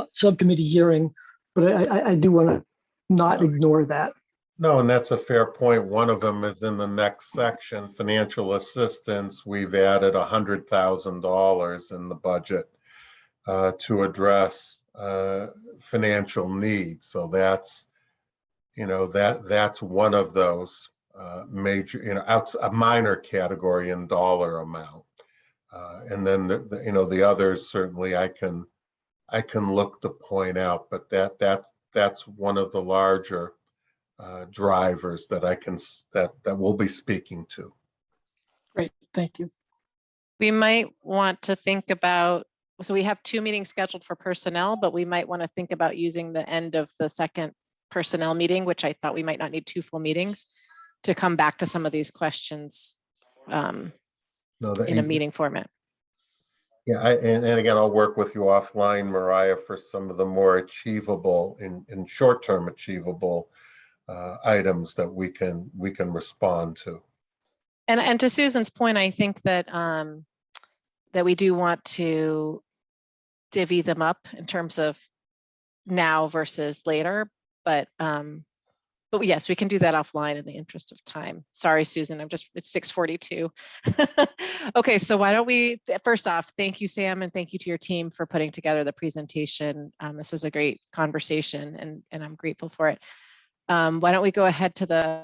subcommittee hearing, but I do want to not ignore that. No, and that's a fair point. One of them is in the next section, financial assistance. We've added $100,000 in the budget to address financial needs. So that's, that's one of those major, a minor category in dollar amount. And then the others certainly I can look to point out, but that's one of the larger drivers that that we'll be speaking to. Great, thank you. We might want to think about, so we have 2 meetings scheduled for personnel, but we might want to think about using the end of the second personnel meeting, which I thought we might not need 2 full meetings, to come back to some of these questions in a meeting format. Yeah, and again, I'll work with you offline, Mariah, for some of the more achievable and short-term achievable items that we can respond to. And to Susan's point, I think that that we do want to divvy them up in terms of now versus later, but yes, we can do that offline in the interest of time. Sorry, Susan, it's 6:42. Okay, so why don't we, first off, thank you, Sam, and thank you to your team for putting together the presentation. This was a great conversation, and I'm grateful for it. Why don't we go ahead to the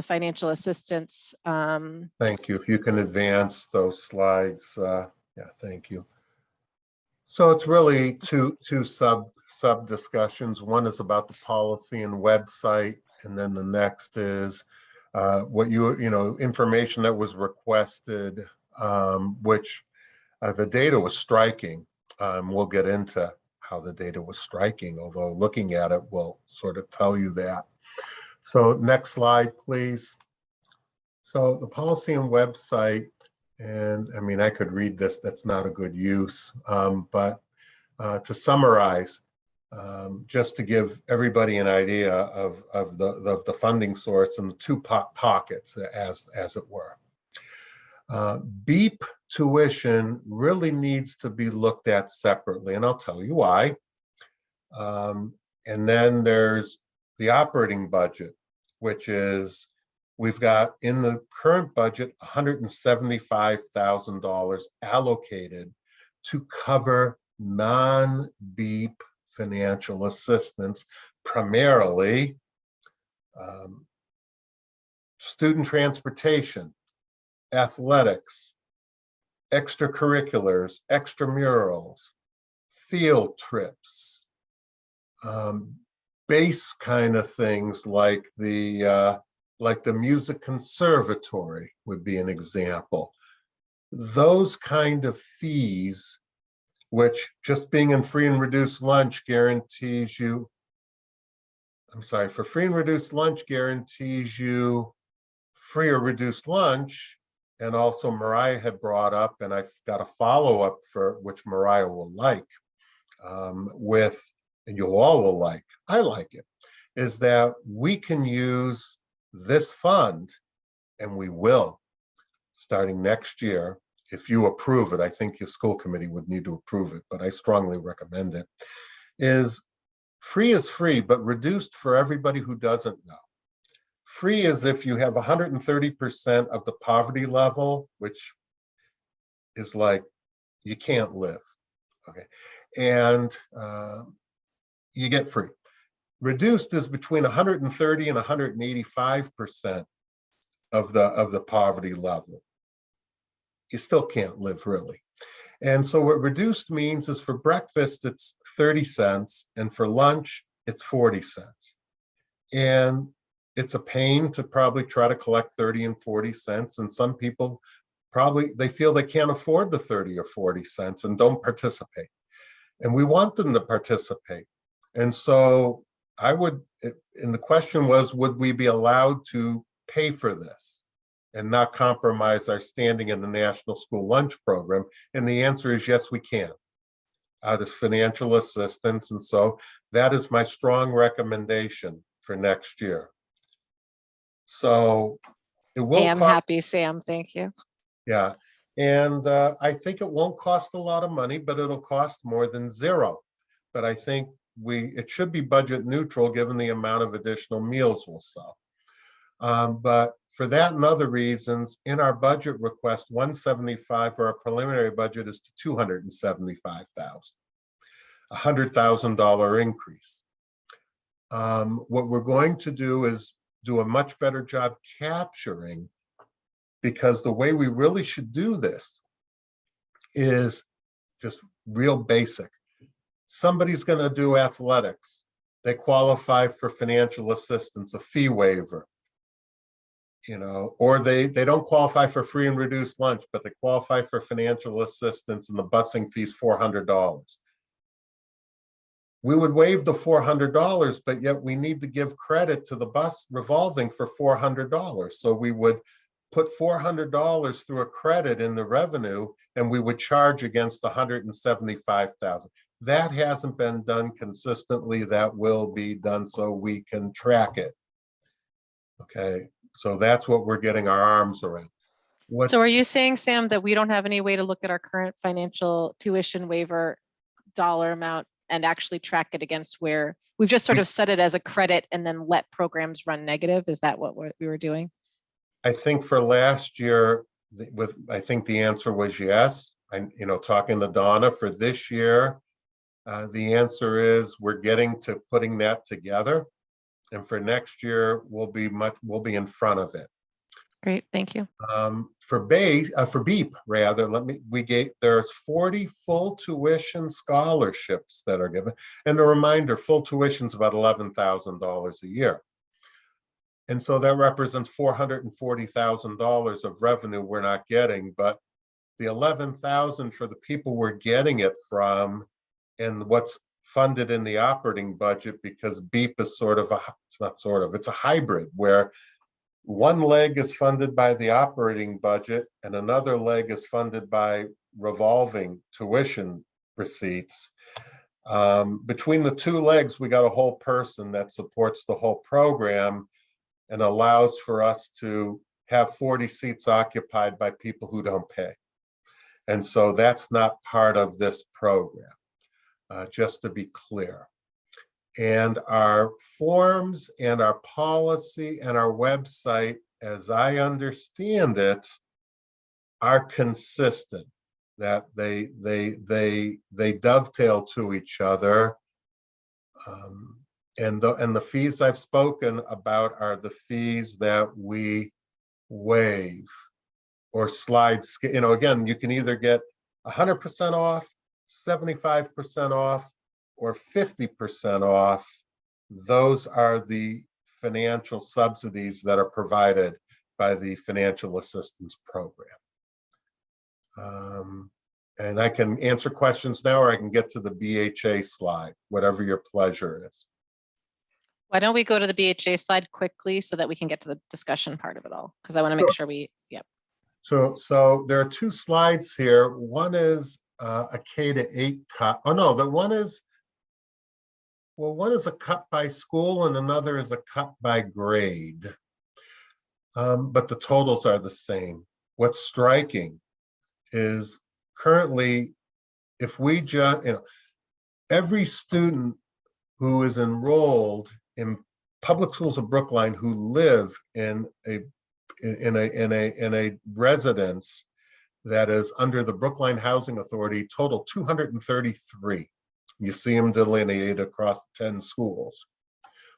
financial assistance. Thank you. If you can advance those slides. Yeah, thank you. So it's really two sub discussions. One is about the policy and website, and then the next is what information that was requested, which the data was striking. We'll get into how the data was striking, although looking at it will sort of tell you that. So next slide, please. So the policy and website, and I mean, I could read this, that's not a good use, but to summarize, just to give everybody an idea of the funding source and the 2 pockets, as it were. BEEP tuition really needs to be looked at separately, and I'll tell you why. And then there's the operating budget, which is, we've got in the current budget $175,000 allocated to cover non-BEEP financial assistance, primarily student transportation, athletics, extracurriculars, extramurals, field trips, base kind of things like the music conservatory would be an example. Those kind of fees, which just being in free and reduced lunch guarantees you, for free and reduced lunch guarantees you free or reduced lunch. And also Mariah had brought up, and I've got a follow-up for which Mariah will like, and you all will like, I like it, is that we can use this fund, and we will, starting next year, if you approve it. I think your school committee would need to approve it, but I strongly recommend it, is free, but reduced for everybody who doesn't know. Free is if you have 130% of the poverty level, which is like, you can't live, okay? And you get free. Reduced is between 130 and 185% of the poverty level. You still can't live, really. And so what reduced means is for breakfast, it's 30 cents, and for lunch, it's 40 cents. And it's a pain to probably try to collect 30 and 40 cents. And some people probably, they feel they can't afford the 30 or 40 cents and don't participate. And we want them to participate. And so I would, and the question was, would we be allowed to pay for this and not compromise our standing in the National School Lunch Program? And the answer is yes, we can, out of financial assistance. And so that is my strong recommendation for next year. So it will I'm cost, happy, Sam. Thank you. yeah. And I think it won't cost a lot of money, but it'll cost more than zero. But I think it should be budget neutral given the amount of additional meals we'll sell. But for that and other reasons, in our budget request, 175 for our preliminary budget is to 275,000, $100,000 increase. What we're going to do is do a much better job capturing, because the way we really should do this is just real basic. Somebody's going to do athletics. They qualify for financial assistance, a fee waiver, you know, or they don't qualify for free and reduced lunch, but they qualify for financial assistance and the busing fee is $400. We would waive the $400, but yet we need to give credit to the bus revolving for $400. So we would put $400 through a credit in the revenue, and we would charge against $175,000. That hasn't been done consistently. That will be done so we can track it. Okay, so that's what we're getting our arms around. So are you saying, Sam, that we don't have any way to look at our current financial tuition waiver dollar amount and actually track it against where we've just sort of set it as a credit and then let programs run negative? Is that what we were doing? I think for last year, I think the answer was yes. Talking to Donna, for this year, the answer is we're getting to putting that together, and for next year we'll be in front of it. Great, thank you. For BEEP, rather, there's 40 full tuition scholarships that are given, and a reminder, full tuition is about $11,000 a year. And so that represents $440,000 of revenue we're not getting, but the $11,000 for the people we're getting it from and what's funded in the operating budget, because BEEP is it's a hybrid where one leg is funded by the operating budget and another leg is funded by revolving tuition receipts. Between the two legs, we got a whole person that supports the whole program and allows for us to have 40 seats occupied by people who don't pay. And so that's not part of this program, just to be clear. And our forms and our policy and our website, as I understand it, are consistent, that they dovetail to each other. And the fees I've spoken about are the fees that we waive or slide. Again, you can either get 100% off, 75% off, or 50% off. Those are the financial subsidies that are provided by the financial assistance program. And I can answer questions now, or I can get to the BHA slide, whatever your pleasure is. Why don't we go to the BHA slide quickly so that we can get to the discussion part of it all? Because I want to make sure yep. So there are two slides here. One is a K-8 cut. Oh no, one is a cut by school and another is a cut by grade. But the totals are the same. What's striking is currently, if we just, every student who is enrolled in public schools of Brookline who live in a residence that is under the Brookline Housing Authority, total 233. You see them delineated across 10 schools.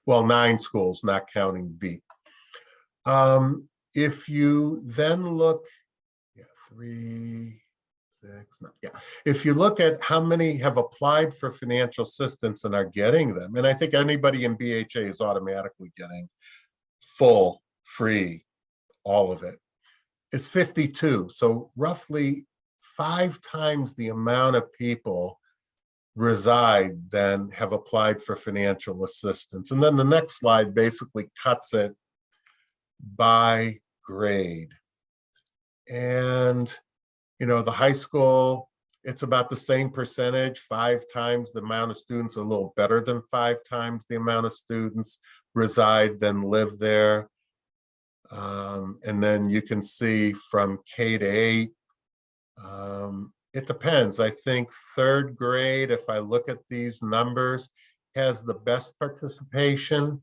Well, 9 schools, not counting BEEP. If you then look, 3, six, no, yeah. If you look at how many have applied for financial assistance and are getting them, and I think anybody in BHA is automatically getting full, free, all of it, it's 52. So roughly 5 times the amount of people reside than have applied for financial assistance. And then the next slide basically cuts it by grade. And, you know, the high school, it's about the same percentage, 5 times the amount of students, a little better than 5 times the amount of students reside than live there. And then you can see from K to 8, it depends. I think 3rd grade, if I look at these numbers, has the best participation.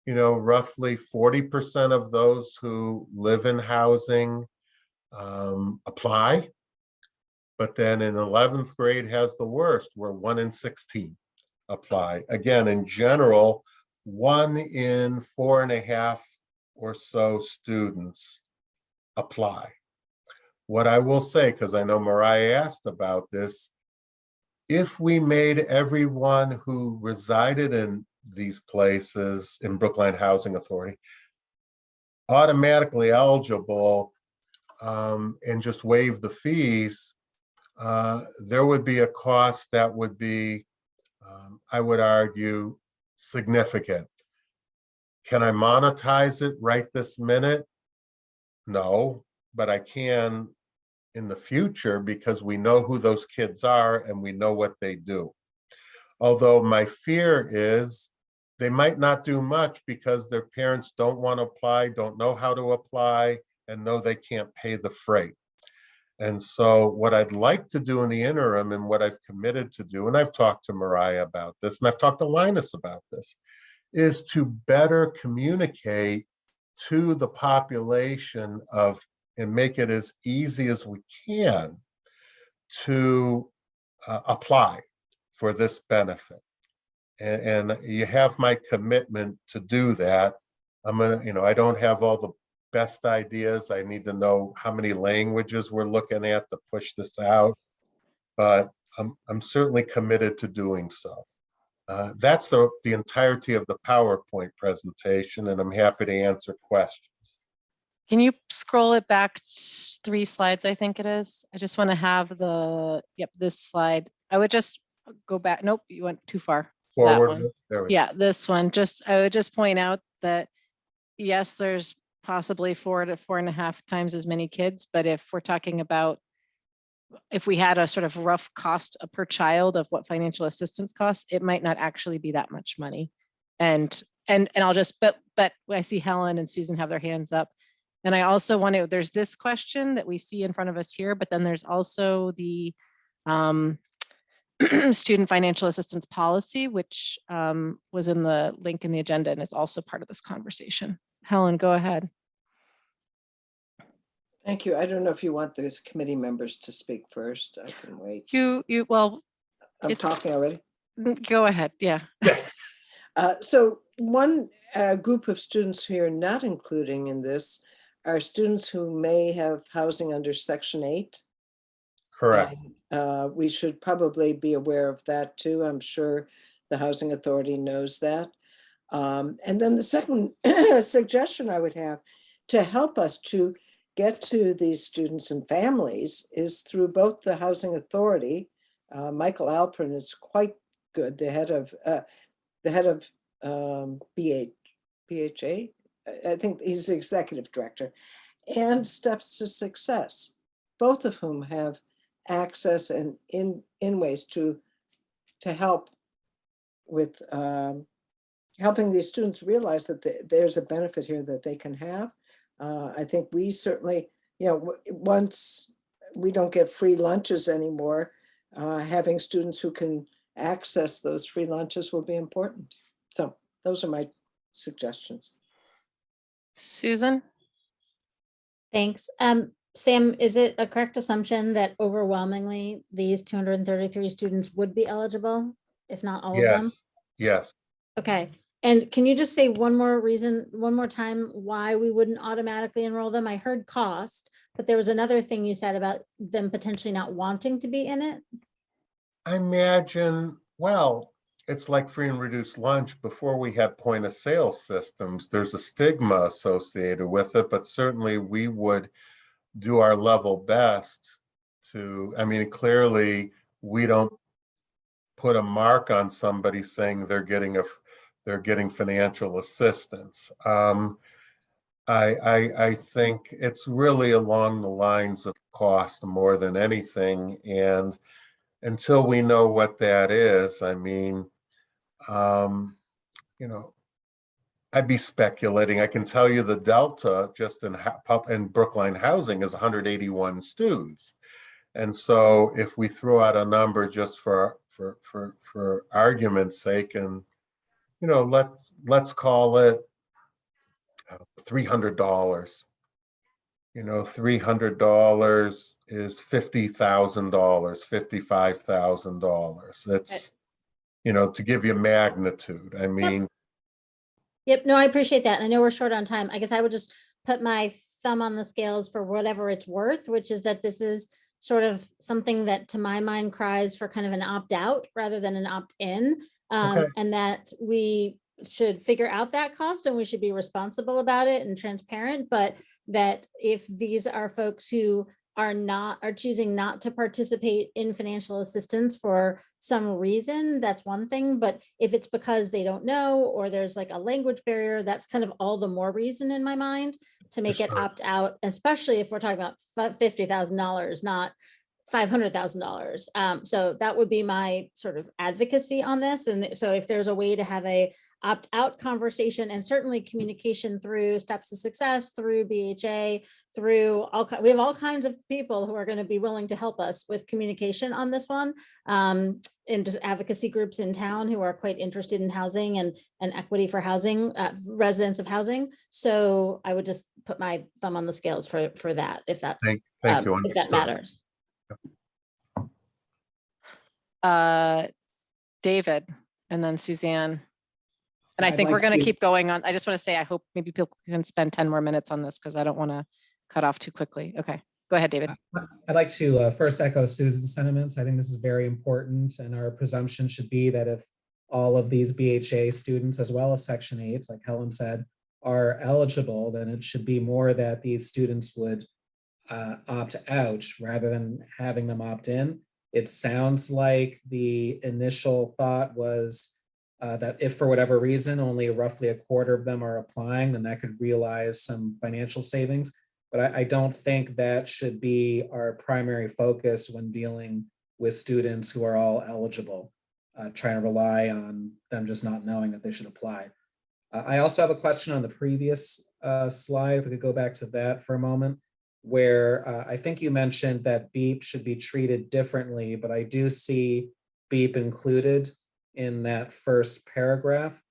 You know, roughly 40% of those who live in housing apply. But then in 11th grade has the worst, where 1 in 16 apply. Again, in general, 1 in 4.5 or so students apply. What I will say, because I know Mariah asked about this, if we made everyone who resided in these places in Brookline Housing Authority automatically eligible and just waive the fees, there would be a cost that would be, I would argue, significant. Can I monetize it right this minute? No, but I can in the future because we know who those kids are and we know what they do. Although my fear is they might not do much because their parents don't want to apply, don't know how to apply, and know they can't pay the freight. And so what I'd like to do in the interim and what I've committed to do, and I've talked to Mariah about this, and I've talked to Linus about this, is to better communicate to the population of, and make it as easy as we can to apply for this benefit. And you have my commitment to do that. I'm gonna, you know, I don't have all the best ideas. I need to know how many languages we're looking at to push this out, but I'm certainly committed to doing so. That's the entirety of the PowerPoint presentation, and I'm happy to answer questions. Can you scroll it back 3 slides, I think it is? I just want to have the, yep, this slide. I would just go back. Nope, you went too far. Forward. That one. There we go. Yeah, this one. Just, I would just point out that, yes, there's possibly 4 to 4.5 times as many kids, but if we're talking about, if we had a sort of rough cost per child of what financial assistance costs, it might not actually be that much money. And I'll just, but I see Helen and Susan have their hands up. And I also want to, there's this question that we see in front of us here, but then there's also the student financial assistance policy, which was in the link in the agenda and is also part of this conversation. Helen, go ahead. Thank you. I don't know if you want those committee members to speak first. I can wait. Well, I'm talking already. Go ahead. Yeah. So one group of students here not including in this are students who may have housing under Section 8. Correct. And, we should probably be aware of that too. I'm sure the Housing Authority knows that. And then the second suggestion I would have to help us to get to these students and families is through both the Housing Authority. Michael Alpern is quite good, the head of BHA. I think he's the executive director, and Steps to Success, both of whom have access and in ways to help with helping these students realize that there's a benefit here that they can have. I think we certainly, you know, once we don't get free lunches anymore, having students who can access those free lunches will be important. So those are my suggestions. Susan? Thanks. Sam, is it a correct assumption that overwhelmingly these 233 students would be eligible, if not all of them? Yes. Okay, And can you just say one more time, why we wouldn't automatically enroll them? I heard cost, but there was another thing you said about them potentially not wanting to be in it. I imagine, well, it's like free and reduced lunch. Before we had point of sale systems, there's a stigma associated with it, but certainly we would do our level best to, I mean, clearly we don't put a mark on somebody saying they're getting financial assistance. I think it's really along the lines of cost more than anything. And until we know what that is, I mean, you know, I'd be speculating. I can tell you the delta just in Brookline housing is 181 students. And so if we throw out a number just for argument's sake, and you know, let's call it $300. You know, $300 is $50,000, $55,000. That's, you know, to give you magnitude. I mean, Yep, no, I appreciate that. I know we're short on time. I guess I would just put my thumb on the scales for whatever it's worth, which is that this is sort of something that to my mind cries for kind of an opt-out rather than an opt-in. Okay. And that we should figure out that cost and we should be responsible about it and transparent, but that if these are folks who are choosing not to participate in financial assistance for some reason, that's one thing. But if it's because they don't know, or there's like a language barrier, that's kind of all the more reason in my mind to make it opt out, especially if we're talking about $50,000, not $500,000. So that would be my sort of advocacy on this. And so if there's a way to have a opt-out conversation and certainly communication through Steps to Success, through BHA, through we have all kinds of people who are going to be willing to help us with communication on this one. And just advocacy groups in town who are quite interested in housing and equity for housing, residents of housing. So I would just put my thumb on the scales for that, if that's thank you. if that matters. David, and then Suzanne. And I I'd think like we're going to to- keep going on. I just want to say, I hope maybe people can spend 10 more minutes on this because I don't want to cut off too quickly. Okay, go ahead, David. I'd like to first echo Susan's sentiments. I think this is very important, and our presumption should be that if all of these BHA students, as well as Section 8s, like Helen said, are eligible, then it should be more that these students would opt out rather than having them opt in. It sounds like the initial thought was that if for whatever reason only roughly a quarter of them are applying, then that could realize some financial savings. But I don't think that should be our primary focus when dealing with students who are all eligible, trying to rely on them just not knowing that they should apply. I also have a question on the previous slide, if we could go back to that for a moment, where I think you mentioned that BEEP should be treated differently, but I do see BEEP included in that first paragraph.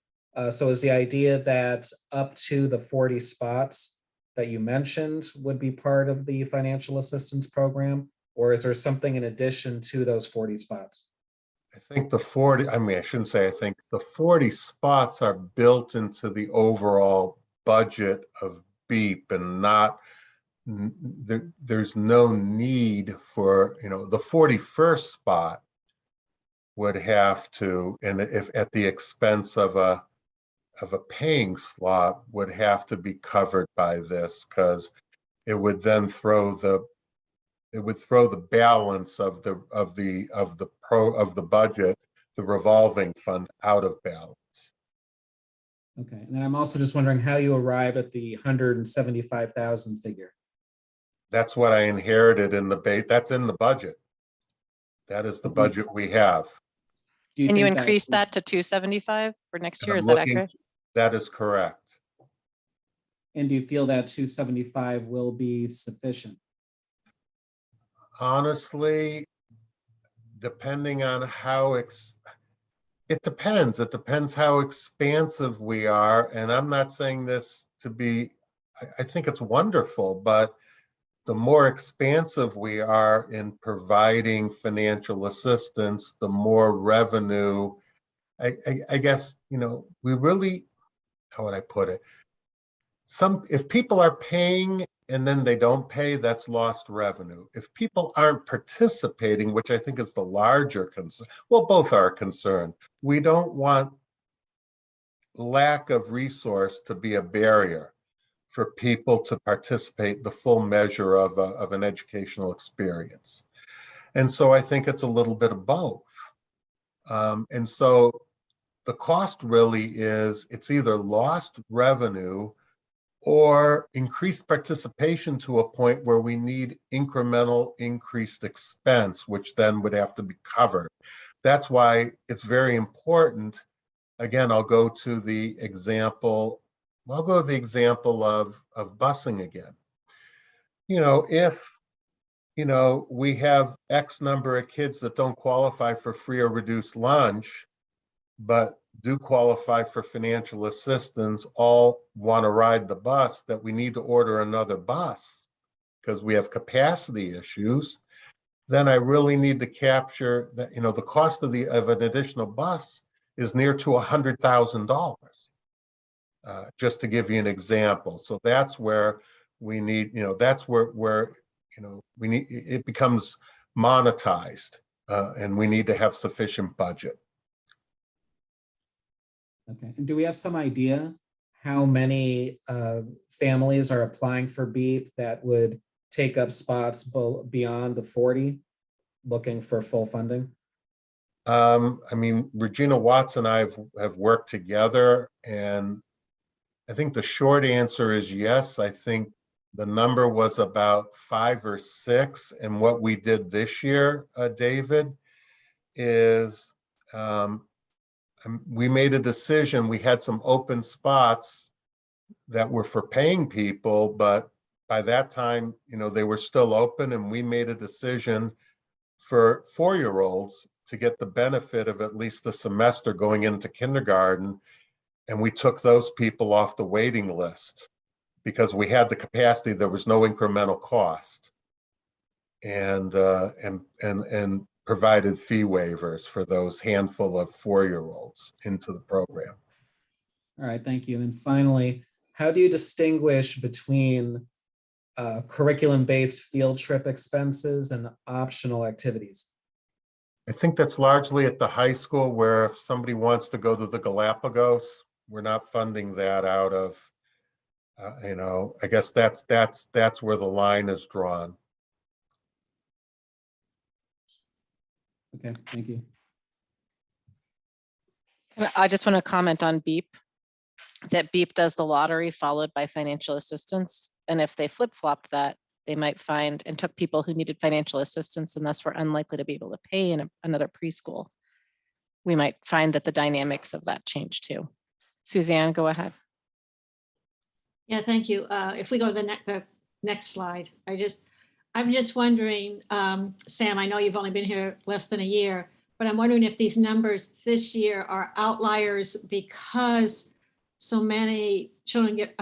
So is the idea that up to the 40 spots that you mentioned would be part of the financial assistance program, or is there something in addition to those 40 spots? I think the 40, I mean, I shouldn't say I think, the 40 spots are built into the overall budget of BEEP and not, there's no need for, you know, the 41st spot would have to, and if at the expense of a paying slot, would have to be covered by this, because it would then throw the balance of the budget, the revolving fund, out of balance. Okay, and then I'm also just wondering how you arrive at the 175,000 figure. That's what I inherited in the base. That's in the budget. That is the budget we have. Can you increase that to 275 for next year? Is that accurate? That is correct. And do you feel that 275 will be sufficient? Honestly, depending on how it depends. It depends how expansive we are. And I'm not saying this to be, I think it's wonderful, but the more expansive we are in providing financial assistance, the more revenue I guess, we really, how would I put it? If people are paying and then they don't pay, that's lost revenue. If people aren't participating, which I think is the larger concern, well, both are a concern. We don't want lack of resource to be a barrier for people to participate the full measure of an educational experience. And so I think it's a little bit of both. And so the cost really is, it's either lost revenue or increased participation to a point where we need incremental increased expense, which then would have to be covered. That's why it's very important. Again, I'll go to the example of busing again. If we have X number of kids that don't qualify for free or reduced lunch, but do qualify for financial assistance, all want to ride the bus, that we need to order another bus because we have capacity issues, then I really need to capture that, the cost of an additional bus is near to $100,000, just to give you an example. So that's where we need, that's where we need, it becomes monetized, and we need to have sufficient budget. Okay, and do we have some idea how many families are applying for BEAP that would take up spots beyond the 40, looking for full funding? Regina Watts and I have worked together, and I think the short answer is yes. I think the number was about 5 or 6, and what we did this year, David, is we made a decision. We had some open spots that were for paying people, but by that time, they were still open, and we made a decision for 4-year-olds to get the benefit of at least the semester going into kindergarten. And we took those people off the waiting list because we had the capacity. There was no incremental cost, and provided fee waivers for those handful of 4-year-olds into the program. All right, thank you. And finally, how do you distinguish between curriculum-based field trip expenses and optional activities? I think that's largely at the high school, where if somebody wants to go to the Galapagos, we're not funding that out of, I guess that's where the line is drawn. Okay, thank you. I just want to comment on BEAP, that BEAP does the lottery followed by financial assistance. And if they flip-flopped that, they might find and took people who needed financial assistance and thus were unlikely to be able to pay in another preschool. We might find that the dynamics of that change too. Suzanne, go ahead. Yeah, thank you. If we go to the next slide, I'm just wondering, Sam, I know you've only been here less than a year, but I'm wondering if these numbers this year are outliers because so many children get,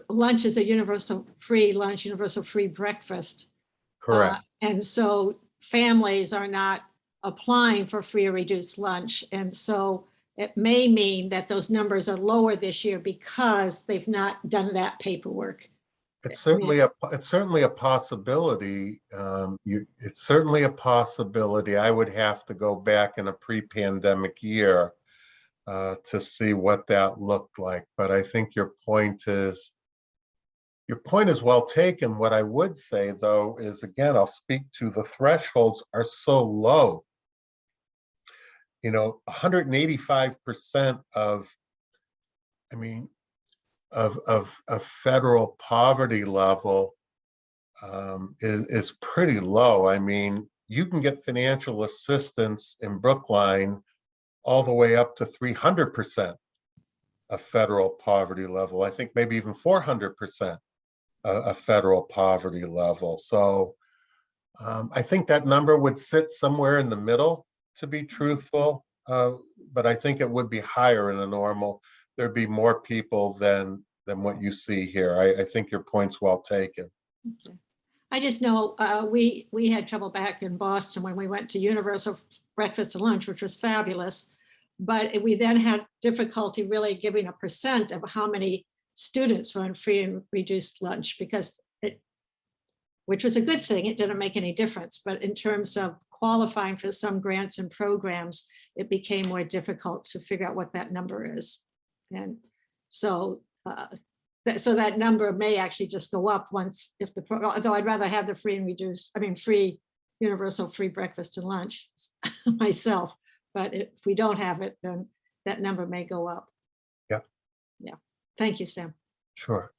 lunch is a universal free lunch, universal free breakfast. Correct. And so families are not applying for free or reduced lunch. And so it may mean that those numbers are lower this year because they've not done that paperwork. It's certainly a possibility. It's certainly a possibility. I would have to go back in a pre-pandemic year to see what that looked like. But I think your point is well taken. What I would say, though, is, again, I'll speak to the thresholds are so low. 185% of federal poverty level is pretty low. You can get financial assistance in Brookline all the way up to 300% of federal poverty level. I think maybe even 400% of federal poverty level. So I think that number would sit somewhere in the middle, to be truthful, but I think it would be higher in a normal. There'd be more people than what you see here. I think your point's well taken. Okay. I just know we had trouble back in Boston when we went to universal breakfast and lunch, which was fabulous. But we then had difficulty really giving a percent of how many students were on free and reduced lunch, because which was a good thing, it didn't make any difference. But in terms of qualifying for some grants and programs, it became more difficult to figure out what that number is. And so so that number may actually just go up once, if the although I'd rather have the free and reduced, free universal free breakfast and lunch myself. But if we don't have it, then that number may go up. Yeah. Yeah. Thank you, Sam. Sure.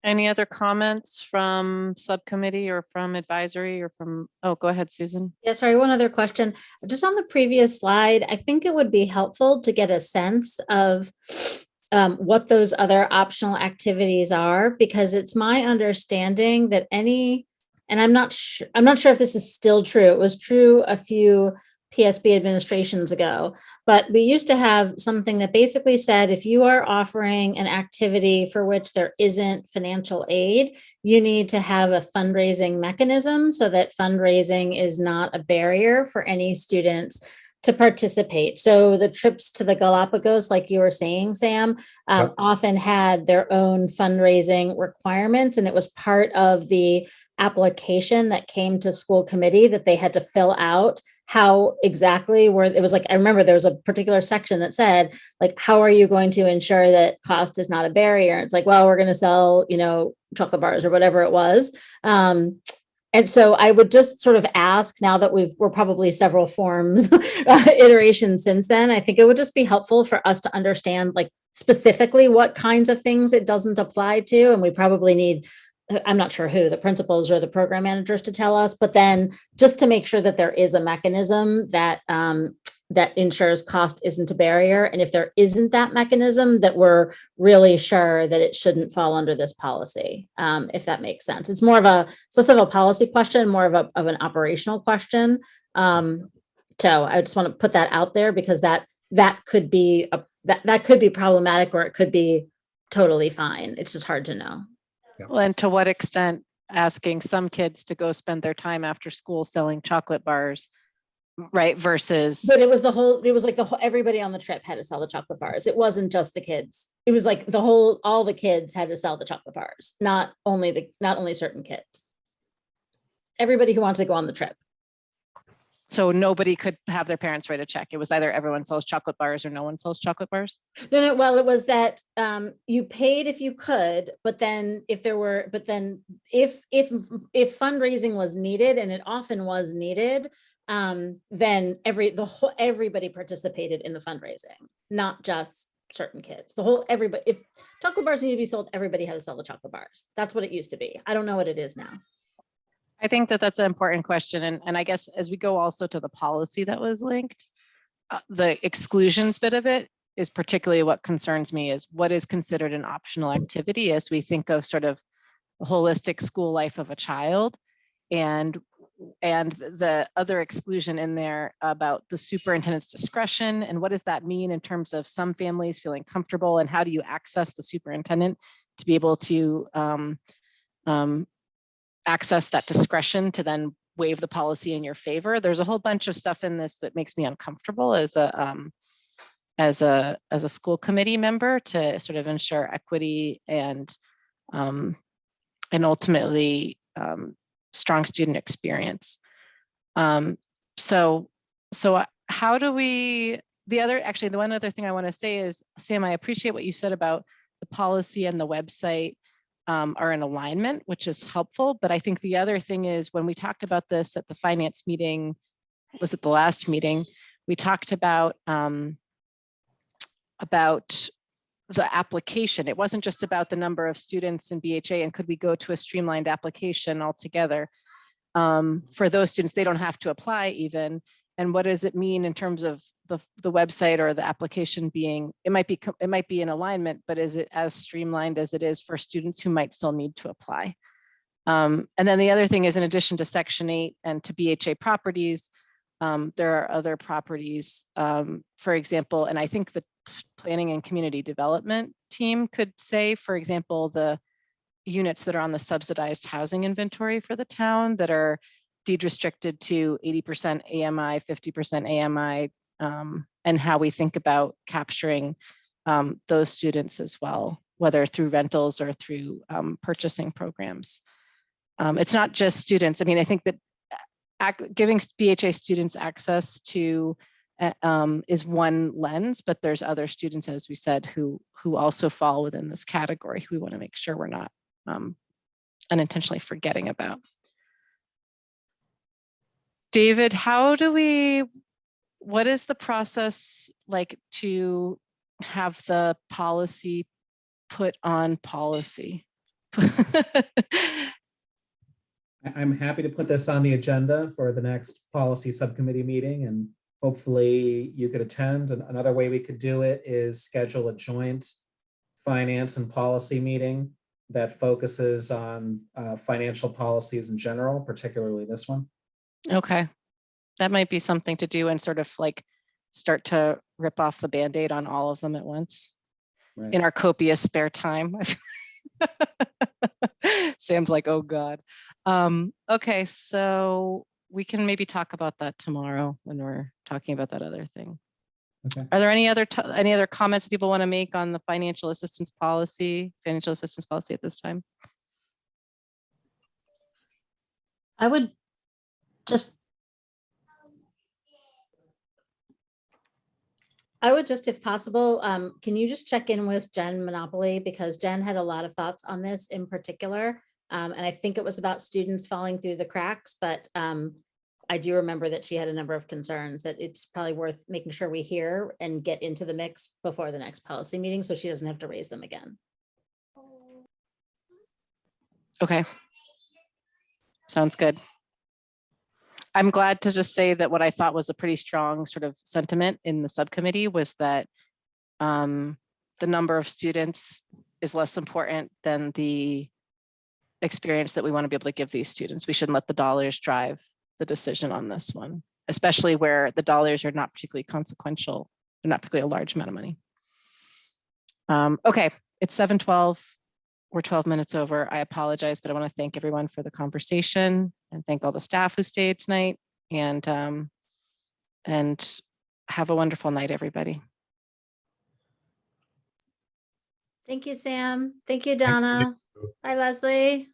Any other comments from subcommittee or from advisory or from, oh, go ahead, Susan. Yeah, sorry, one other question. Just on the previous slide, I think it would be helpful to get a sense of what those other optional activities are, because it's my understanding that and I'm not sure if this is still true. It was true a few PSB administrations ago, but we used to have something that basically said, if you are offering an activity for which there isn't financial aid, you need to have a fundraising mechanism so that fundraising is not a barrier for any students to participate. So the trips to the Galapagos, like you were saying, Sam, Yep. often had their own fundraising requirements, and it was part of the application that came to school committee that they had to fill out how exactly where it was. Like, I remember there was a particular section that said, like, how are you going to ensure that cost is not a barrier? It's like, well, we're going to sell, chocolate bars or whatever it was. And so I would just sort of ask, now that we're probably several forms iterations since then, I think it would just be helpful for us to understand, like, specifically what kinds of things it doesn't apply to. And we probably need, I'm not sure who, the principals or the program managers, to tell us, but then just to make sure that there is a mechanism that that ensures cost isn't a barrier. And if there isn't that mechanism, that we're really sure that it shouldn't fall under this policy, if that makes sense. It's more of it's less of a policy question, more of an operational question. So I just want to put that out there, because that could be that could be problematic, or it could be totally fine. It's just hard to know. Well, and to what extent asking some kids to go spend their time after school selling chocolate bars, right, versus. But it was everybody on the trip had to sell the chocolate bars. It wasn't just the kids. It was like all the kids had to sell the chocolate bars, not only certain kids. Everybody who wants to go on the trip. So nobody could have their parents write a check. It was either everyone sells chocolate bars or no one sells chocolate bars. No. Well, it was that you paid if you could, but then if fundraising was needed, and it often was needed, then everybody participated in the fundraising, not just certain kids. Everybody. If chocolate bars need to be sold, everybody had to sell the chocolate bars. That's what it used to be. I don't know what it is now. I think that's an important question. And I guess as we go also to the policy that was linked, the exclusions bit of it is particularly what concerns me, is what is considered an optional activity as we think of sort of the holistic school life of a child, and the other exclusion in there about the superintendent's discretion, and what does that mean in terms of some families feeling comfortable, and how do you access the superintendent to be able to access that discretion to then waive the policy in your favor. There's a whole bunch of stuff in this that makes me uncomfortable as a school committee member, to sort of ensure equity and ultimately strong student experience. So how do we, the one other thing I want to say is, Sam, I appreciate what you said about the policy and the website are in alignment, which is helpful. But I think the other thing is, when we talked about this at the finance meeting, was it the last meeting, we talked about the application. It wasn't just about the number of students in BHA, and could we go to a streamlined application altogether for those students? They don't have to apply even. And what does it mean in terms of the website or the application being, it might be in alignment, but is it as streamlined as it is for students who might still need to apply? And then the other thing is, in addition to Section 8 and to BHA properties, there are other properties, for example, and I think the planning and community development team could say, for example, the units that are on the subsidized housing inventory for the town that are deed restricted to 80% AMI, 50% AMI, and how we think about capturing those students as well, whether through rentals or through purchasing programs. It's not just students. I mean, I think that giving BHA students access to is one lens, but there's other students, as we said, who also fall within this category, who we want to make sure we're not unintentionally forgetting about. David, what is the process like to have the policy put on policy? I'm happy to put this on the agenda for the next policy subcommittee meeting, and hopefully you could attend. And another way we could do it is schedule a joint finance and policy meeting that focuses on financial policies in general, particularly this one. Okay, that might be something to do and sort of like start to rip off the Band-Aid on all of them at once in our copious spare time. Sam's like, oh God. Okay, so we can maybe talk about that tomorrow when we're talking about that other thing. Okay. Are there any other comments people want to make on the financial assistance policy at this time? I would just, if possible, can you just check in with Jen Monopoly, because Jen had a lot of thoughts on this in particular. And I think it was about students falling through the cracks, but I do remember that she had a number of concerns that it's probably worth making sure we hear and get into the mix before the next policy meeting, so she doesn't have to raise them again. Okay. Sounds good. I'm glad to just say that what I thought was a pretty strong sort of sentiment in the subcommittee was that the number of students is less important than the experience that we want to be able to give these students. We shouldn't let the dollars drive the decision on this one, especially where the dollars are not particularly consequential. They're not particularly a large amount of money. Okay, it's 7:12. We're 12 minutes over. I apologize, but I want to thank everyone for the conversation and thank all the staff who stayed tonight, and have a wonderful night, everybody. Thank you, Sam. Thank you, Donna. Bye, Leslie.